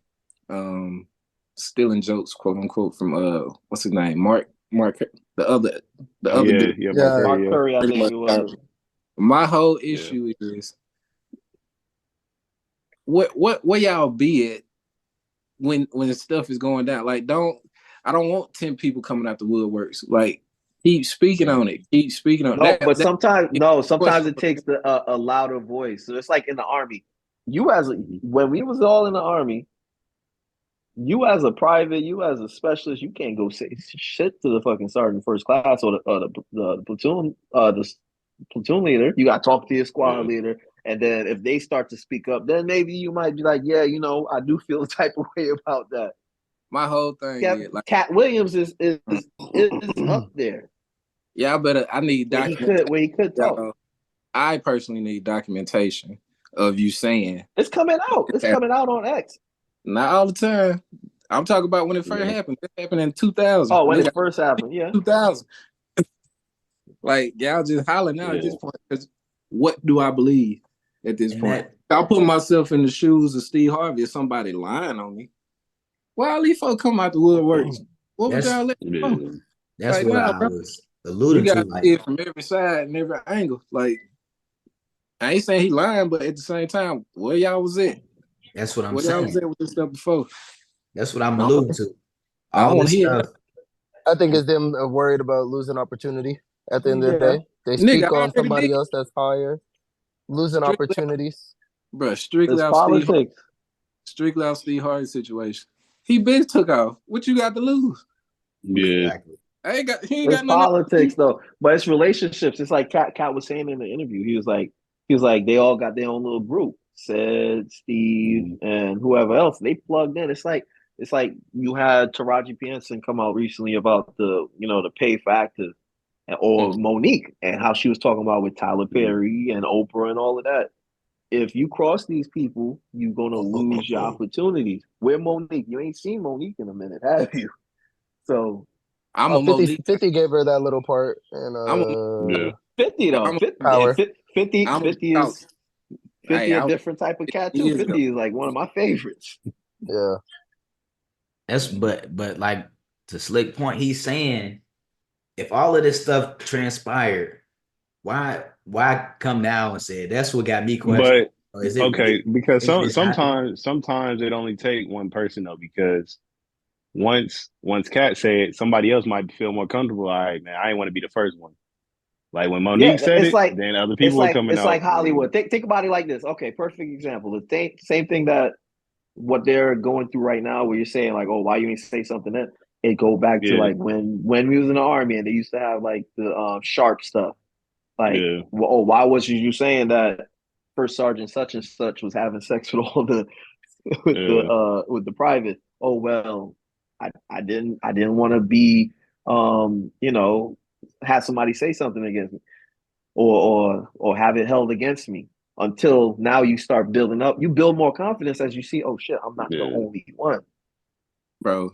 stealing jokes, quote unquote, from what's his name, Mark. The other dude. Mark Curry, I think it was. My whole issue is where y'all be at when the stuff is going down. Like, I don't want 10 people coming out the woodworks. Like, keep speaking on it. Keep speaking on it. But sometimes it takes a louder voice. So it's like in the Army. When we was all in the Army, you as a private, you as a specialist, you can't go say shit to the fucking sergeant first class or the platoon platoon leader. You got to talk to your squad leader, and then if they start to speak up, then maybe you might be like, yeah, I do feel the type of way about that. My whole thing is like Katt Williams is up there. Yeah, I need documentation. Where he could talk. I personally need documentation of you saying it's coming out. It's coming out on X. Not all the time. I'm talking about when it first happened. It happened in 2000. Oh, when it first happened, yeah. 2000. Like, y'all just hollering now at this point. Because what do I believe at this point? I'll put myself in the shoes of Steve Harvey if somebody lying on me. Why all these folks come out the woodworks? What would y'all let me know? That's like, what I was alluding to. You got to see it from every side and every angle. Like, I ain't saying he lying, but at the same time, where y'all was at? That's what I'm saying. Where y'all was at with this stuff before? That's what I'm alluding to. I want to hear. I think it's them worried about losing opportunity. At the end of the day, they speak on somebody else that's higher, losing opportunities. Bro, strictly out Steve Harvey situation. He been took off. What you got to lose? Yeah. Exactly. He ain't got politics though, but it's relationships. It's like Katt was saying in the interview. He was like they all got their own little group. Said Steve and whoever else. They plugged in. It's like you had Taraji P. Henson come out recently about the pay for actors. Or Monique and how she was talking about with Tyler Perry and Oprah and all of that. If you cross these people, you're gonna lose your opportunities. Where Monique? You ain't seen Monique in a minute, have you? So I'm a 50 gave her that little part, and 50 though. 50 is a different type of cat too. 50 is like one of my favorites. Yeah. That's but like to Slick point, he's saying, if all of this stuff transpired, why come now and say that's what got me questioning? But because sometimes it only take one person though, because once Katt said, somebody else might feel more comfortable. All right, man, I ain't want to be the first one. Like when Monique said it, then other people were coming out. It's like Hollywood. Think about it like this. Okay, perfect example. The same thing that what they're going through right now, where you're saying like, oh, why you ain't say something then? It go back to like when we was in the army and they used to have like the sharp stuff. Like, why wasn't you saying that First Sergeant such and such was having sex with all the with the private? Oh well, I didn't want to be have somebody say something against me or have it held against me. Until now, you start building up. You build more confidence as you see. Oh shit, I'm not the only one, bro.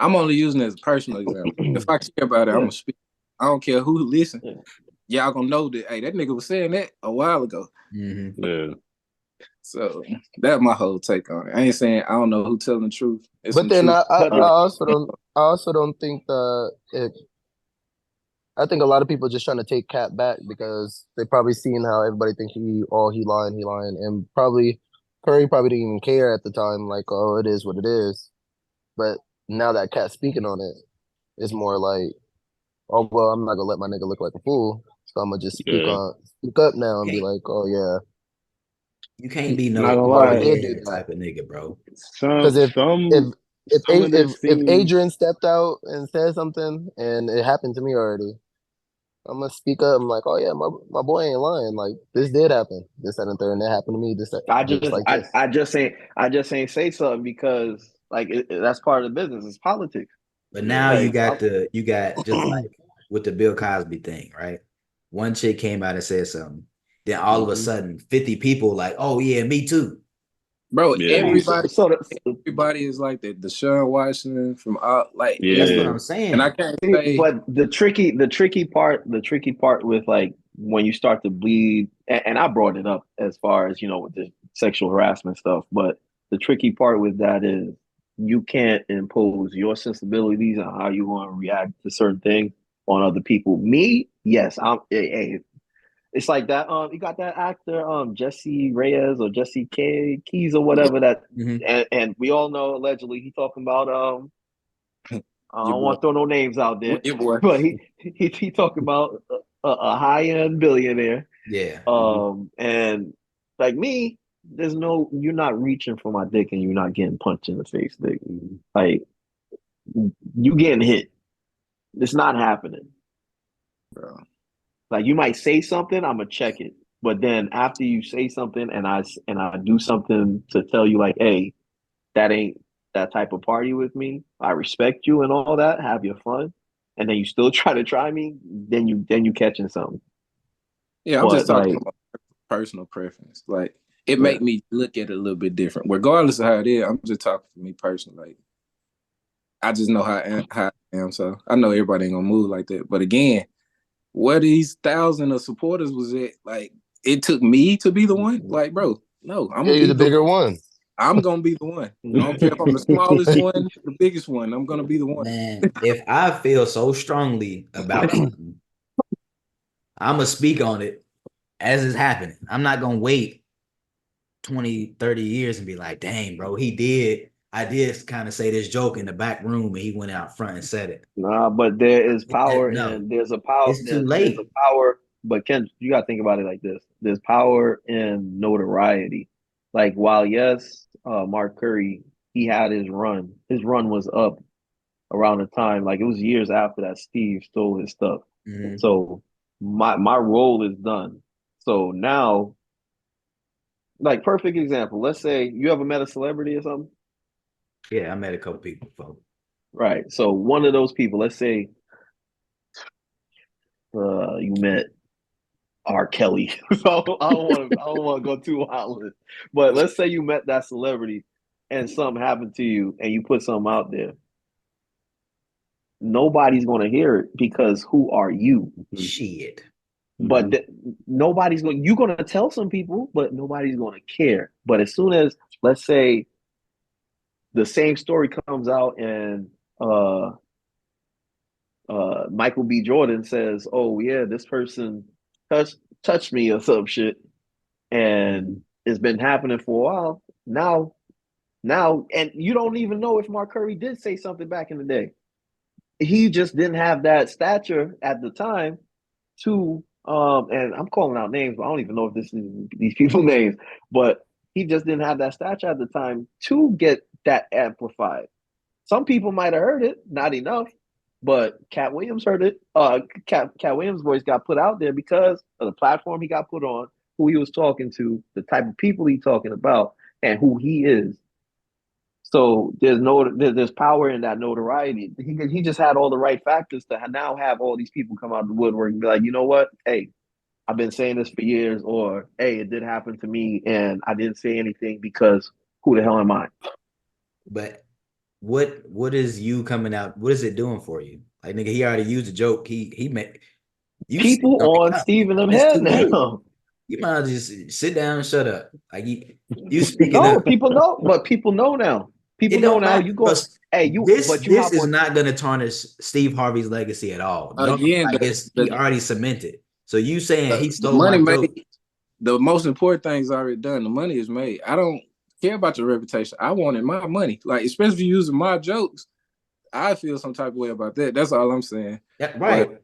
I'm only using it as a personal example. If I care about it, I'm gonna speak. I don't care who listen. Y'all gonna know that. Hey, that nigga was saying that a while ago. Mm-hmm. Yeah. So that's my whole take on it. I ain't saying I don't know who telling the truth. But then I also don't think that I think a lot of people are just trying to take Katt back because they probably seen how everybody think he lying, and probably Curry probably didn't even care at the time. Like, oh, it is what it is. But now that Katt's speaking on it, it's more like, oh well, I'm not gonna let my nigga look like a fool, so I'm gonna just speak up now and be like, oh yeah. You can't be no type of nigga, bro. Because if Adrian stepped out and said something, and it happened to me already, I'm gonna speak up. I'm like, oh yeah, my boy ain't lying. Like this did happen. This, that, and third, and that happened to me. I just ain't say something because like that's part of the business. It's politics. But now you got just like with the Bill Cosby thing, right? One chick came out and said something. Then all of a sudden, 50 people like, oh yeah, me too. Bro, everybody is like that. Deshaun Washington from like that's what I'm saying. And I can't say, but the tricky part with like when you start to bleed, and I brought it up as far as with the sexual harassment stuff, but the tricky part with that is you can't impose your sensibilities on how you want to react to certain things on other people. Me, yes, it's like that. You got that actor, Jesse Reyes or Jesse Keys or whatever that, and we all know allegedly he talking about I don't want to throw no names out there, but he talking about a high end billionaire. Yeah. And like me, you're not reaching for my dick and you're not getting punched in the face, dick. Like you getting hit. It's not happening, bro. Like you might say something, I'm gonna check it. But then after you say something and I do something to tell you like, hey, that ain't that type of party with me. I respect you and all that. Have your fun, and then you still try me. Then you catching something. Yeah, I'm just talking about personal preference. Like it make me look at it a little bit different. Regardless of how it is, I'm just talking for me personally. Like, I just know how I am, so I know everybody ain't gonna move like that. But again, where these thousands of supporters was at, like, it took me to be the one. Like, bro, no, I'm gonna be the bigger one. I'm gonna be the one. I don't care if I'm the smallest one, the biggest one. I'm gonna be the one. Man, if I feel so strongly about something, I'm gonna speak on it as it's happening. I'm not gonna wait 20, 30 years and be like, dang, bro, I did kind of say this joke in the back room and he went out front and said it. Nah, but there is power No, and there's a power. it's too late. There's a power, but Ken, you gotta think about it like this. There's power in notoriety. Like while yes, Mark Curry, he had his run. His run was up around the time, like it was years after that Steve stole his stuff. Mm-hmm. So my role is done. So now, like perfect example, let's say you ever met a celebrity or something. Yeah, I met a couple people before. Right. So one of those people, let's say you met R. Kelly. So I don't want to go too wild with it. But let's say you met that celebrity and something happened to you and you put something out there. Nobody's going to hear it because who are you? Shit. But nobody's going. You're going to tell some people, but nobody's going to care. But as soon as, let's say, the same story comes out and Michael B. Jordan says, "Oh yeah, this person touched me or some shit," and it's been happening for a while now, and you don't even know if Mark Curry did say something back in the day. He just didn't have that stature at the time to and I'm calling out names, but I don't even know if this is these people's names, but he just didn't have that stature at the time to get that amplified. Some people might have heard it, not enough, but Katt Williams heard it. Katt Williams' voice got put out there because of the platform he got put on, who he was talking to, the type of people he's talking about, and who he is. So there's power in that notoriety. He just had all the right factors to now have all these people come out of the woodwork and be like, you know what? Hey, I've been saying this for years, or hey, it did happen to me and I didn't say anything because who the hell am I? But what is you coming out? What is it doing for you? Like, nigga, he already used a joke. He made you people on Steve and them head now. You might just sit down and shut up. Like you speaking no, up. people know, but people know now. People know now. You go. Hey, this is not going to tarnish Steve Harvey's legacy at all. Again, I guess he already cemented. So you saying he stole money my joke? Made, the most important thing is already done. The money is made. I don't care about your reputation. I wanted my money. Like, especially if you're using my jokes, I feel some type of way about that. That's all I'm saying. Yeah, right. But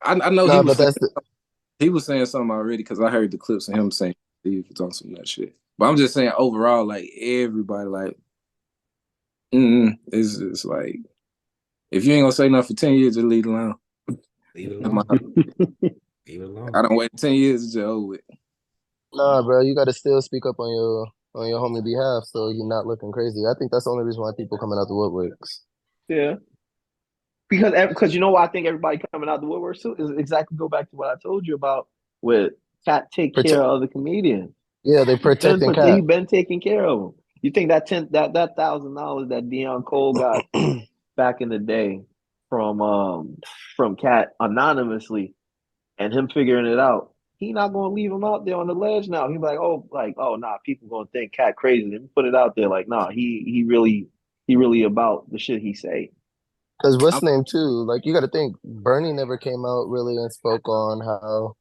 I know he was saying something already because I heard the clips of him saying Steve was on some that shit. But I'm just saying overall, like everybody, like, it's like if you ain't gonna say nothing for 10 years, just leave it alone. Leave it alone. Leave it alone. I don't wait 10 years to just over with. Nah, bro, you got to still speak up on your homie behalf, so you're not looking crazy. I think that's the only reason why people coming out the woodworks. Yeah, because you know why I think everybody coming out the woodworks too is exactly go back to what I told you about with Katt take care of the comedians. Yeah, they protecting Katt. He's been taking care of them. You think that $1,000 that Deion Cole got back in the day from Katt anonymously, and him figuring it out, he not gonna leave him out there on the ledge now. He's like, oh nah, people gonna think Katt crazy. Let me put it out there, like, nah, he really about the shit he say. Because what's name too? Like, you got to think Bernie never came out really and spoke on how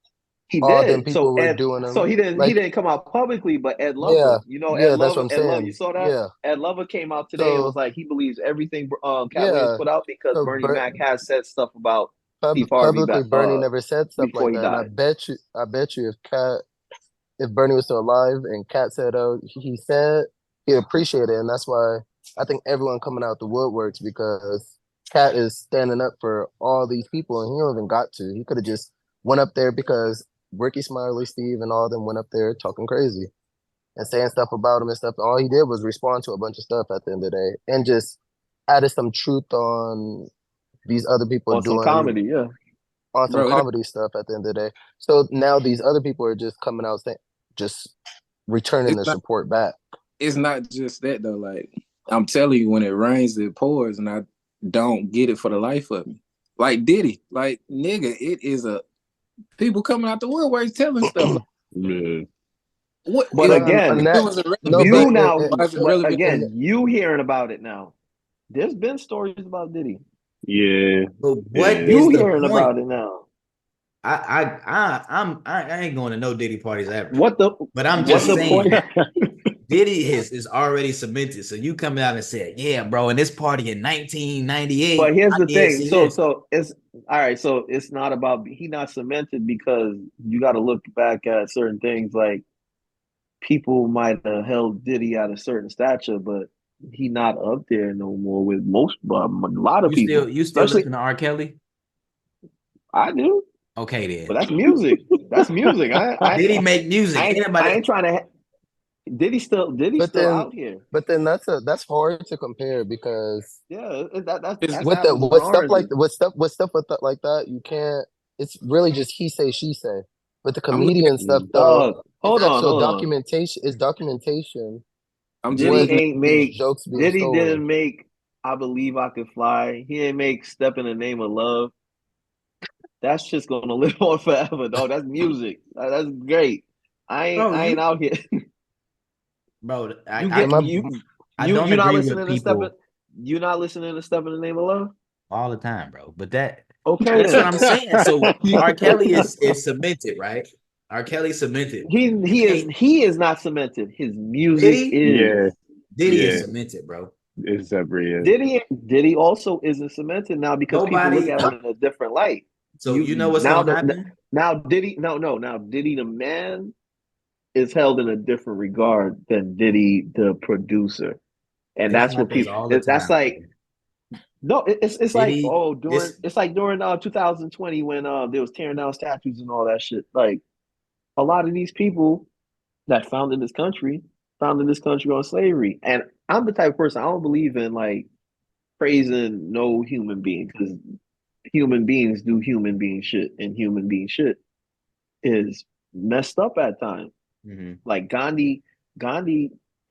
he all did. them people were doing them. So he didn't come out publicly, but Ed Lover, Ed that's Lover, what I'm saying. You saw that? Yeah. Ed Lover came out today and was like, he believes everything Katt Williams put out because Bernie Mac has said stuff about Steve Harvey publicly. Bernie never said stuff like that. And I bet you if Bernie was still alive and Katt said, "Oh, he said," he'd appreciate it, and that's why I think everyone coming out the woodworks because Katt is standing up for all these people, and he don't even got to. He could have just went up there because Ricky Smiley, Steve, and all of them went up there talking crazy and saying stuff about him and stuff. All he did was respond to a bunch of stuff at the end of the day and just added some truth on these other people doing some comedy, yeah. On some comedy stuff at the end of the day. So now these other people are just coming out saying, just returning the support back. It's not just that though. Like I'm telling you, when it rains, it pours, and I don't get it for the life of me. Like Diddy, like nigga, it is people coming out the woodwork telling stuff. Like, what? But again, you hearing about it now. There's been stories about Diddy. Yeah. But what you hearing about it now? I ain't going to no Diddy parties ever. But I'm just saying, Diddy is already cemented. So you come out and say, yeah, bro, in this party in 1998. But here's the thing. So it's all right. So it's not about he not cemented because you got to look back at certain things like people might have held Diddy at a certain stature, but he not up there no more with a lot of people. You still listen to R. Kelly? I do. Okay, then. But that's music. That's music. Diddy make music? I ain't trying to. Diddy still out here. But then that's hard to compare because that's with stuff like that you can't. It's really just he say she say. But the comedian stuff though, hold on. Documentation is documentation. Diddy didn't make I Believe I Could Fly. He didn't make Step in the Name of Love. That's just gonna live on forever, though. That's music. That's great. I ain't out here. Bro, you're not listening to Step in the Name of Love all the time, bro. But that's what I'm saying. So R. Kelly is cemented, right? R. Kelly cemented. He is not cemented. His music is. Diddy is cemented, bro. It's separate. Diddy also isn't cemented now because people look at him in a different light. So you know what's going to happen? Now Diddy the man is held in a different regard than Diddy the producer, and that's what people. That's like no, it's Diddy, like during 2020 when they was tearing down statues and all that shit. Like a lot of these people that founded this country on slavery, and I'm the type of person I don't believe in like praising no human being because human beings do human being shit, and human being shit is messed up at times. Mm-hmm. Like Gandhi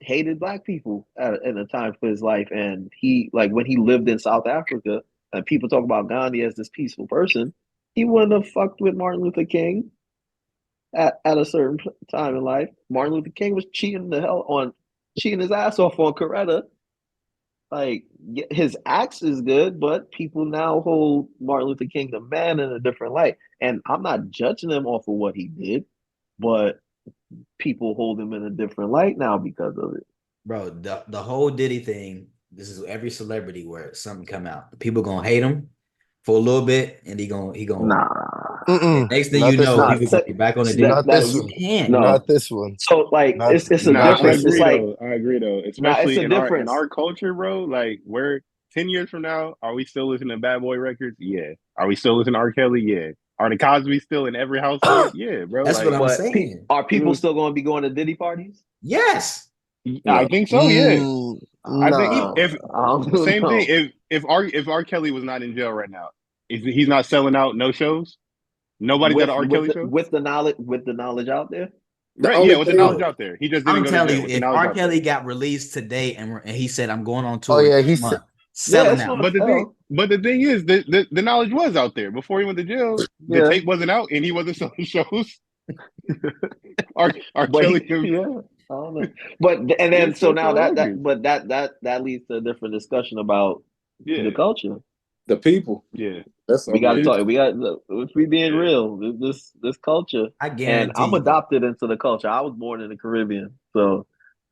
hated black people in a time for his life, and he like when he lived in South Africa, and people talk about Gandhi as this peaceful person, he wouldn't have fucked with Martin Luther King at a certain time in life. Martin Luther King was cheating his ass off on Coretta. Like his acts is good, but people now hold Martin Luther King the man in a different light. And I'm not judging him off of what he did, but people hold him in a different light now because of it. Bro, the whole Diddy thing, this is every celebrity where something come out. People gonna hate him for a little bit, and he gonna next thing you know, people gonna be back on the Diddy. Not this one. So like it's a difference. I agree though. Especially in our culture, bro. Like we're 10 years from now, are we still listening to Bad Boy records? Yeah. Are we still listening to R. Kelly? Yeah. Are the Cosby still in every household? Yeah, bro. That's what I'm saying. Are people still going to be going to Diddy parties? Yes. I think so, yeah. I think same thing. If R. Kelly was not in jail right now, if he's not selling out no shows, nobody's at an R. Kelly show? With the knowledge out there? Right, yeah, with the knowledge out there. He just didn't I'm telling you, if R. Kelly got released today and he said, I'm going on tour. Oh, yeah, he said selling out. But the thing is, the knowledge was out there before he went to jail. The tape wasn't out, and he wasn't selling shows. R. Kelly, I don't know. But and then so now that leads to a different discussion about the culture, the people. Yeah, we got to talk. If we being real, this culture. And I'm adopted into the culture. I was born in the Caribbean, so.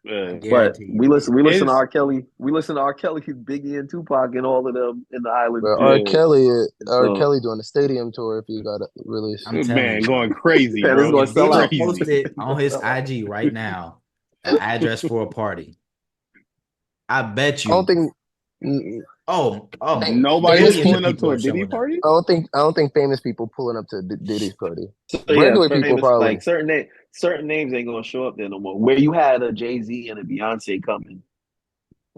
But we listen to R. Kelly. We listen to R. Kelly, Biggie, and Tupac, and all of them in the island. R. Kelly doing a stadium tour if you got it released. Man, going crazy. Posted on his IG right now an address for a party. I bet you. I don't think. Nobody's pulling up to a Diddy party. I don't think famous people pulling up to Diddy's party. So, regular people probably like certain names ain't gonna show up there no more. Where you had a Jay-Z and a Beyonce coming,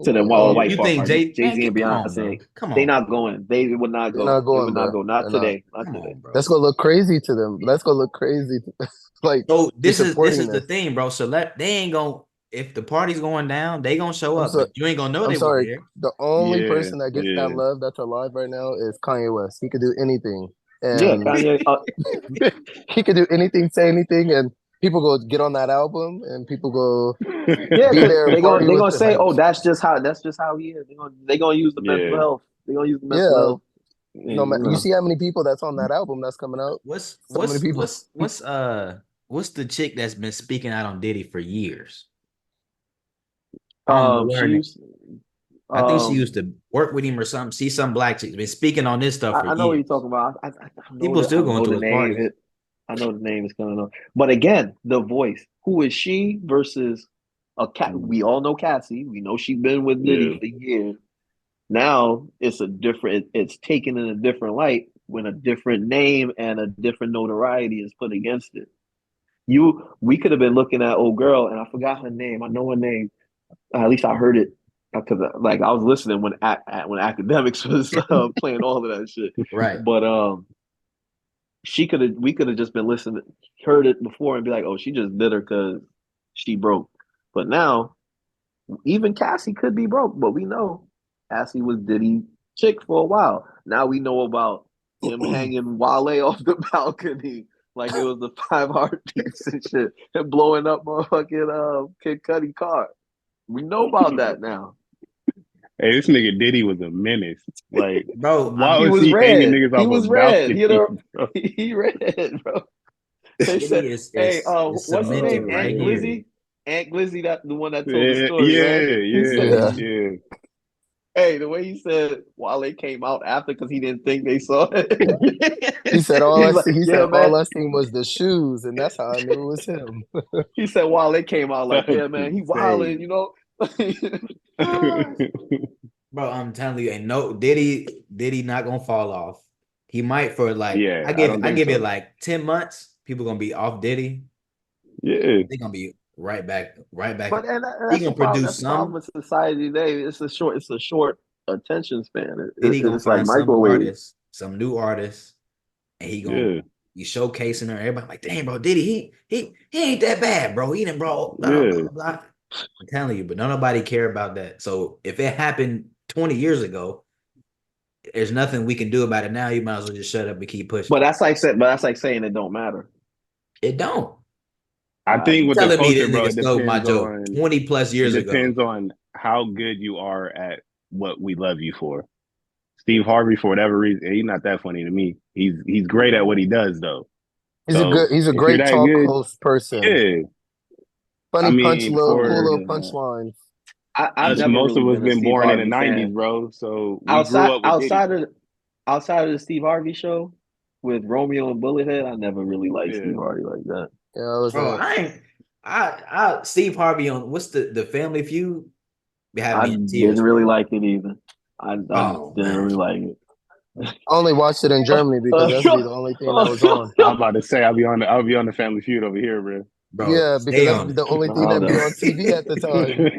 to the white You part think party. Jay Jay-Z and come on, bro. Beyonce. Come on. They not going. They would not go. They're not going, they would not bro. go. Not They're today. not. Not Come today. on, bro. That's gonna look crazy to them. That's gonna look crazy. Like, so this is supporting the thing, bro. So they ain't gonna, if the party's going down, they gonna show up. But you ain't gonna know I'm they sorry. were there. The only Yeah, person that gets that yeah. love that's alive right now is Kanye West. He could do anything. Yeah, And Kanye. he could do anything, say anything, and people go get on that album, and people go Yeah, be there and they party gonna with say, him. "Oh, that's just how he is." They gonna use the mental Yeah. health. They gonna use the mental health. No, And, man, you see how many people that's on that album that's coming out? What's many people. what's the chick that's been speaking out on Diddy for years? I think she used to work with him or something. See some black chick been speaking on this stuff for I know what you're years. talking about. I know People still going to the his name. parties. I know the name is coming up. But again, the voice. Who is she versus a cat? We all know Cassie. We know she's been with Diddy for years. Now it's a different. It's taken in a different light when a different name and a different notoriety is put against it. We could have been looking at old girl, and I forgot her name. I know her name. At least I heard it because like I was listening when Academics was playing all of that shit. Right. But we could have just been listening, heard it before, and be like, oh, she just did her because she broke. But now, even Cassie could be broke, but we know Cassie was Diddy chick for a while. Now we know about him hanging Wale off the balcony like it was the 5 Heartbeats and shit, and blowing up motherfucking Kid Cudi car. We know about that now. Hey, this nigga Diddy was a menace. Like, bro, why he was he red. hanging niggas He off was a red. balcony? You know, he red, bro. They said, "Hey, what's his name? right Aunt Glizzy. Aunt Glizzy, that the one that told the Yeah, story, right? yeah, yeah. Hey, the way he said Wale came out after because he didn't think they saw it. He said all man. I seen was the shoes, and that's how I knew it was him. He said Wale came out like, yeah, man, he wilding, you know. Bro, I'm telling you, and no, Diddy not gonna fall off. He might for like, Yeah, I give so. it like 10 months. People gonna be off Diddy. Yeah, they gonna be right back. But He gonna produce that's the problem with society today. It's a short attention span. Diddy gonna it's like find some microwave. artists, some new artists, and he gonna be showcasing her. Everybody like, damn, bro, Diddy, he ain't that bad, bro. He done bro, blah, blah, blah. I'm telling you, but nobody care about that. So if it happened 20 years ago, there's nothing we can do about it now. You might as well just shut up and keep pushing. But that's like saying it don't matter. It don't. I think with the culture, bro, it stole my joke 20 plus years ago. It depends on how good you are at what we love you for. Steve Harvey, for whatever reason, he's not that funny to me. He's great at what he does, though. He's a great talk host person. Yeah. Funny cool little punchlines. Most of us been born in the 90s, bro. So we grew up with outside of the Steve Harvey show with Romeo and Bullethead, I never really liked Steve Harvey like that. Yeah, Steve Harvey on what's the Family Feud? I didn't really like it either. I didn't really like it. I only watched it in Germany because that's the only thing that was on. I'm about to say I'll be on the Family Feud over here, bro. Yeah, because that's the only thing that be on TV at the time.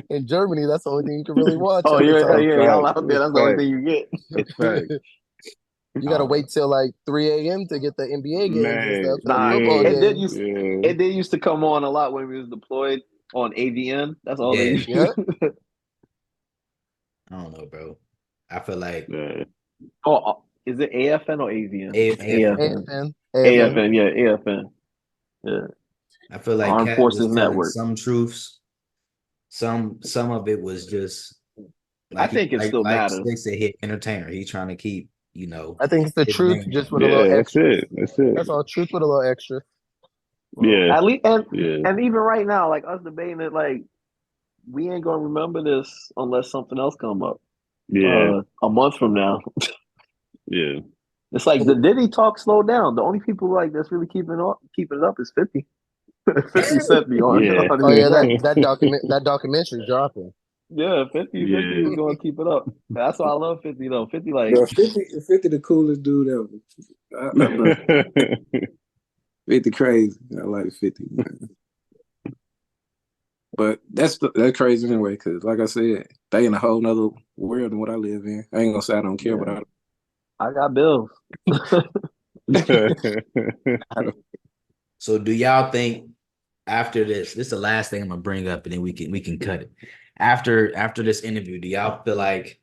In Germany, that's the only thing you can really watch. Oh yeah, y'all out there. That's the only thing you get. You gotta wait till like 3 a.m. to get the NBA games and stuff. It did used to come on a lot when we was deployed on AVN. That's all they used to. I don't know, bro. I feel like is it AFN or AVN? AFN. AFN. Yeah. I feel like Armed Forces Network. Some truths. Some of it was just. I think it still matters. They hit entertainer. He's trying to keep, I think it's the truth, just with a little extra. That's it. That's all. Truth with a little extra. Yeah. At least, and even right now, like us debating it, like we ain't gonna remember this unless something else come up. Yeah. A month from now. Yeah. It's like the Diddy talk slowed down. The only people like that's really keeping it up is 50. 50 Cent be on. Yeah. That documentary dropping. Yeah, 50 is gonna keep it up. That's why I love 50 though. 50 like 50 the coolest dude ever. 50 crazy. I like 50, man. But that's crazy anyway, because like I said, they in a whole nother world than what I live in. I ain't gonna say I don't care, but I got bills. So do y'all think after this is the last thing I'm gonna bring up, and then we can cut it. After this interview, do y'all feel like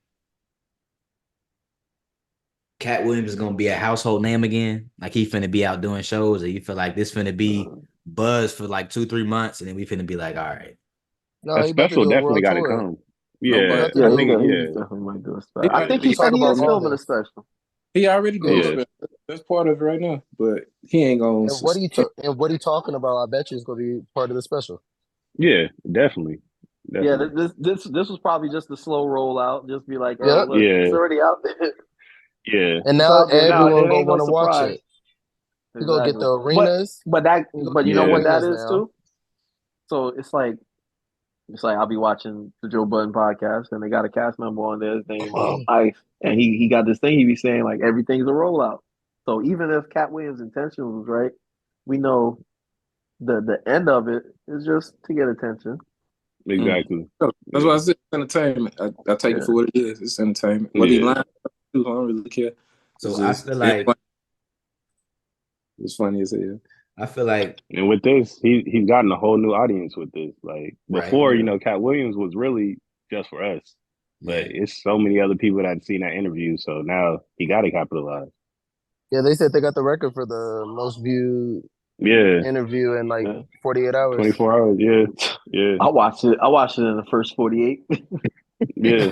Katt Williams is gonna be a household name again? Like he finna be out doing shows, or you feel like this finna be buzz for like 2-3 months, and then we finna be like, all right. No, a he about to special do a definitely world got to tour. come. Yeah, Yeah, I think he definitely might do a special. I think he talk said he about is all filming a this. special. he already doing Yeah. special. That's part of it right now, but he ain't gonna. And what are you talking about? I bet you it's gonna be part of the special. Yeah, definitely. Yeah, this was probably just a slow rollout. Just be like, Yep. look, it's already out there. Yeah. And It's now out there now. everyone It gonna ain't no want to watch surprise. it. You gonna get the Exactly. arenas. But you know Yeah. what that arenas is now. too? So it's like I'll be watching the Joe Budden podcast and they got a cast member on there, his name Ice. And he got this thing he be saying like everything's a rollout. So even if Katt Williams' intention was right, we know the end of it is just to get attention. Exactly. That's why I said it's entertainment. I take it for what it is. It's entertainment. Whether he lying, I don't really care. So I feel like it's funny as hell. I feel like, and with this, he's gotten a whole new audience with this. Like before, right, you know, Katt Williams was really just for us, but it's so many other people that had seen that interview. So now he got to capitalize. Yeah, they said they got the record for the most viewed interview in like 48 hours. 24 hours, yeah. I watched it in the first 48. Yeah.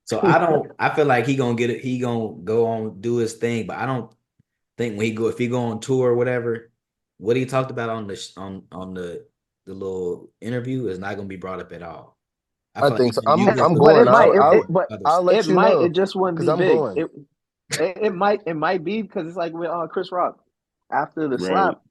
So I feel like he gonna get it, he gonna go on, do his thing, but I don't think if he go on tour or whatever, what he talked about on the little interview is not gonna be brought up at all. I think so. I'm But going. I'll let you know. It just wouldn't be I'm big. going. It might be because it's like with Chris Rock after the slap.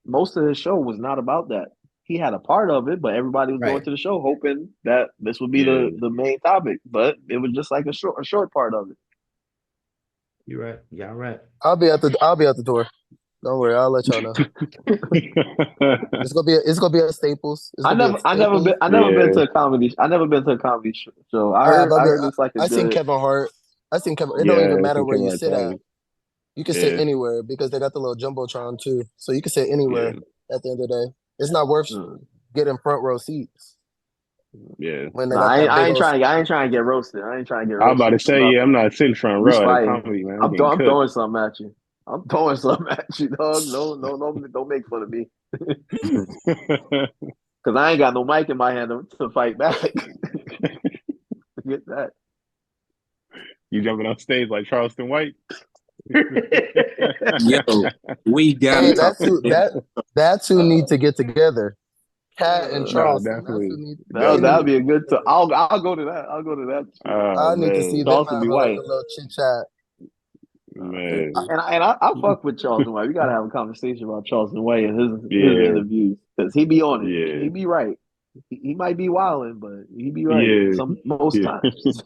Most of his show was not about that. He had a part of it, but everybody was going to the show hoping that this would be the main topic. But it was just like a short part of it. You're right. Y'all right. I'll be at the tour. Don't worry, I'll let y'all know. It's gonna be at Staples. I never been to a comedy. I never been to a comedy show. I heard it's like I seen Kevin Hart. I seen Kevin. It don't even matter where you sit at. You can sit anywhere because they got the little jumbotron too, so you can sit anywhere. At the end of the day, it's not worth getting front row seats. Yeah. When they I ain't trying to get roasted. I ain't trying to get roasted. I'm about to say, I'm not sitting front row at a comedy, man. I'm throwing something at you. I'm throwing something at you, dog. No, don't make fun of me. Because I ain't got no mic in my hand to fight back. Forget that. You jumping on stage like Charleston White? Yo, we got that two need to get together. Katt and Charleston. That'll be a good time. I'll go to that. I'll go to that. I need to see them have like a little chit chat. Man. And I fuck with Charleston White. We gotta have a conversation about Charleston White and his interviews because he be on it. Yeah. He be right. He might be wilding, but he be right most times.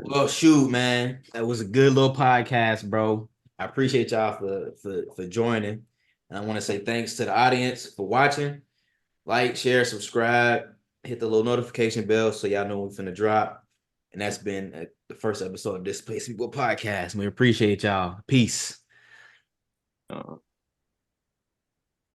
Well, shoot, man, that was a good little podcast, bro. I appreciate y'all for joining, and I want to say thanks to the audience for watching. Like, share, subscribe, hit the little notification bell so y'all know when we're finna drop. And that's been the first episode of Displaced People Podcast. We appreciate y'all. Peace.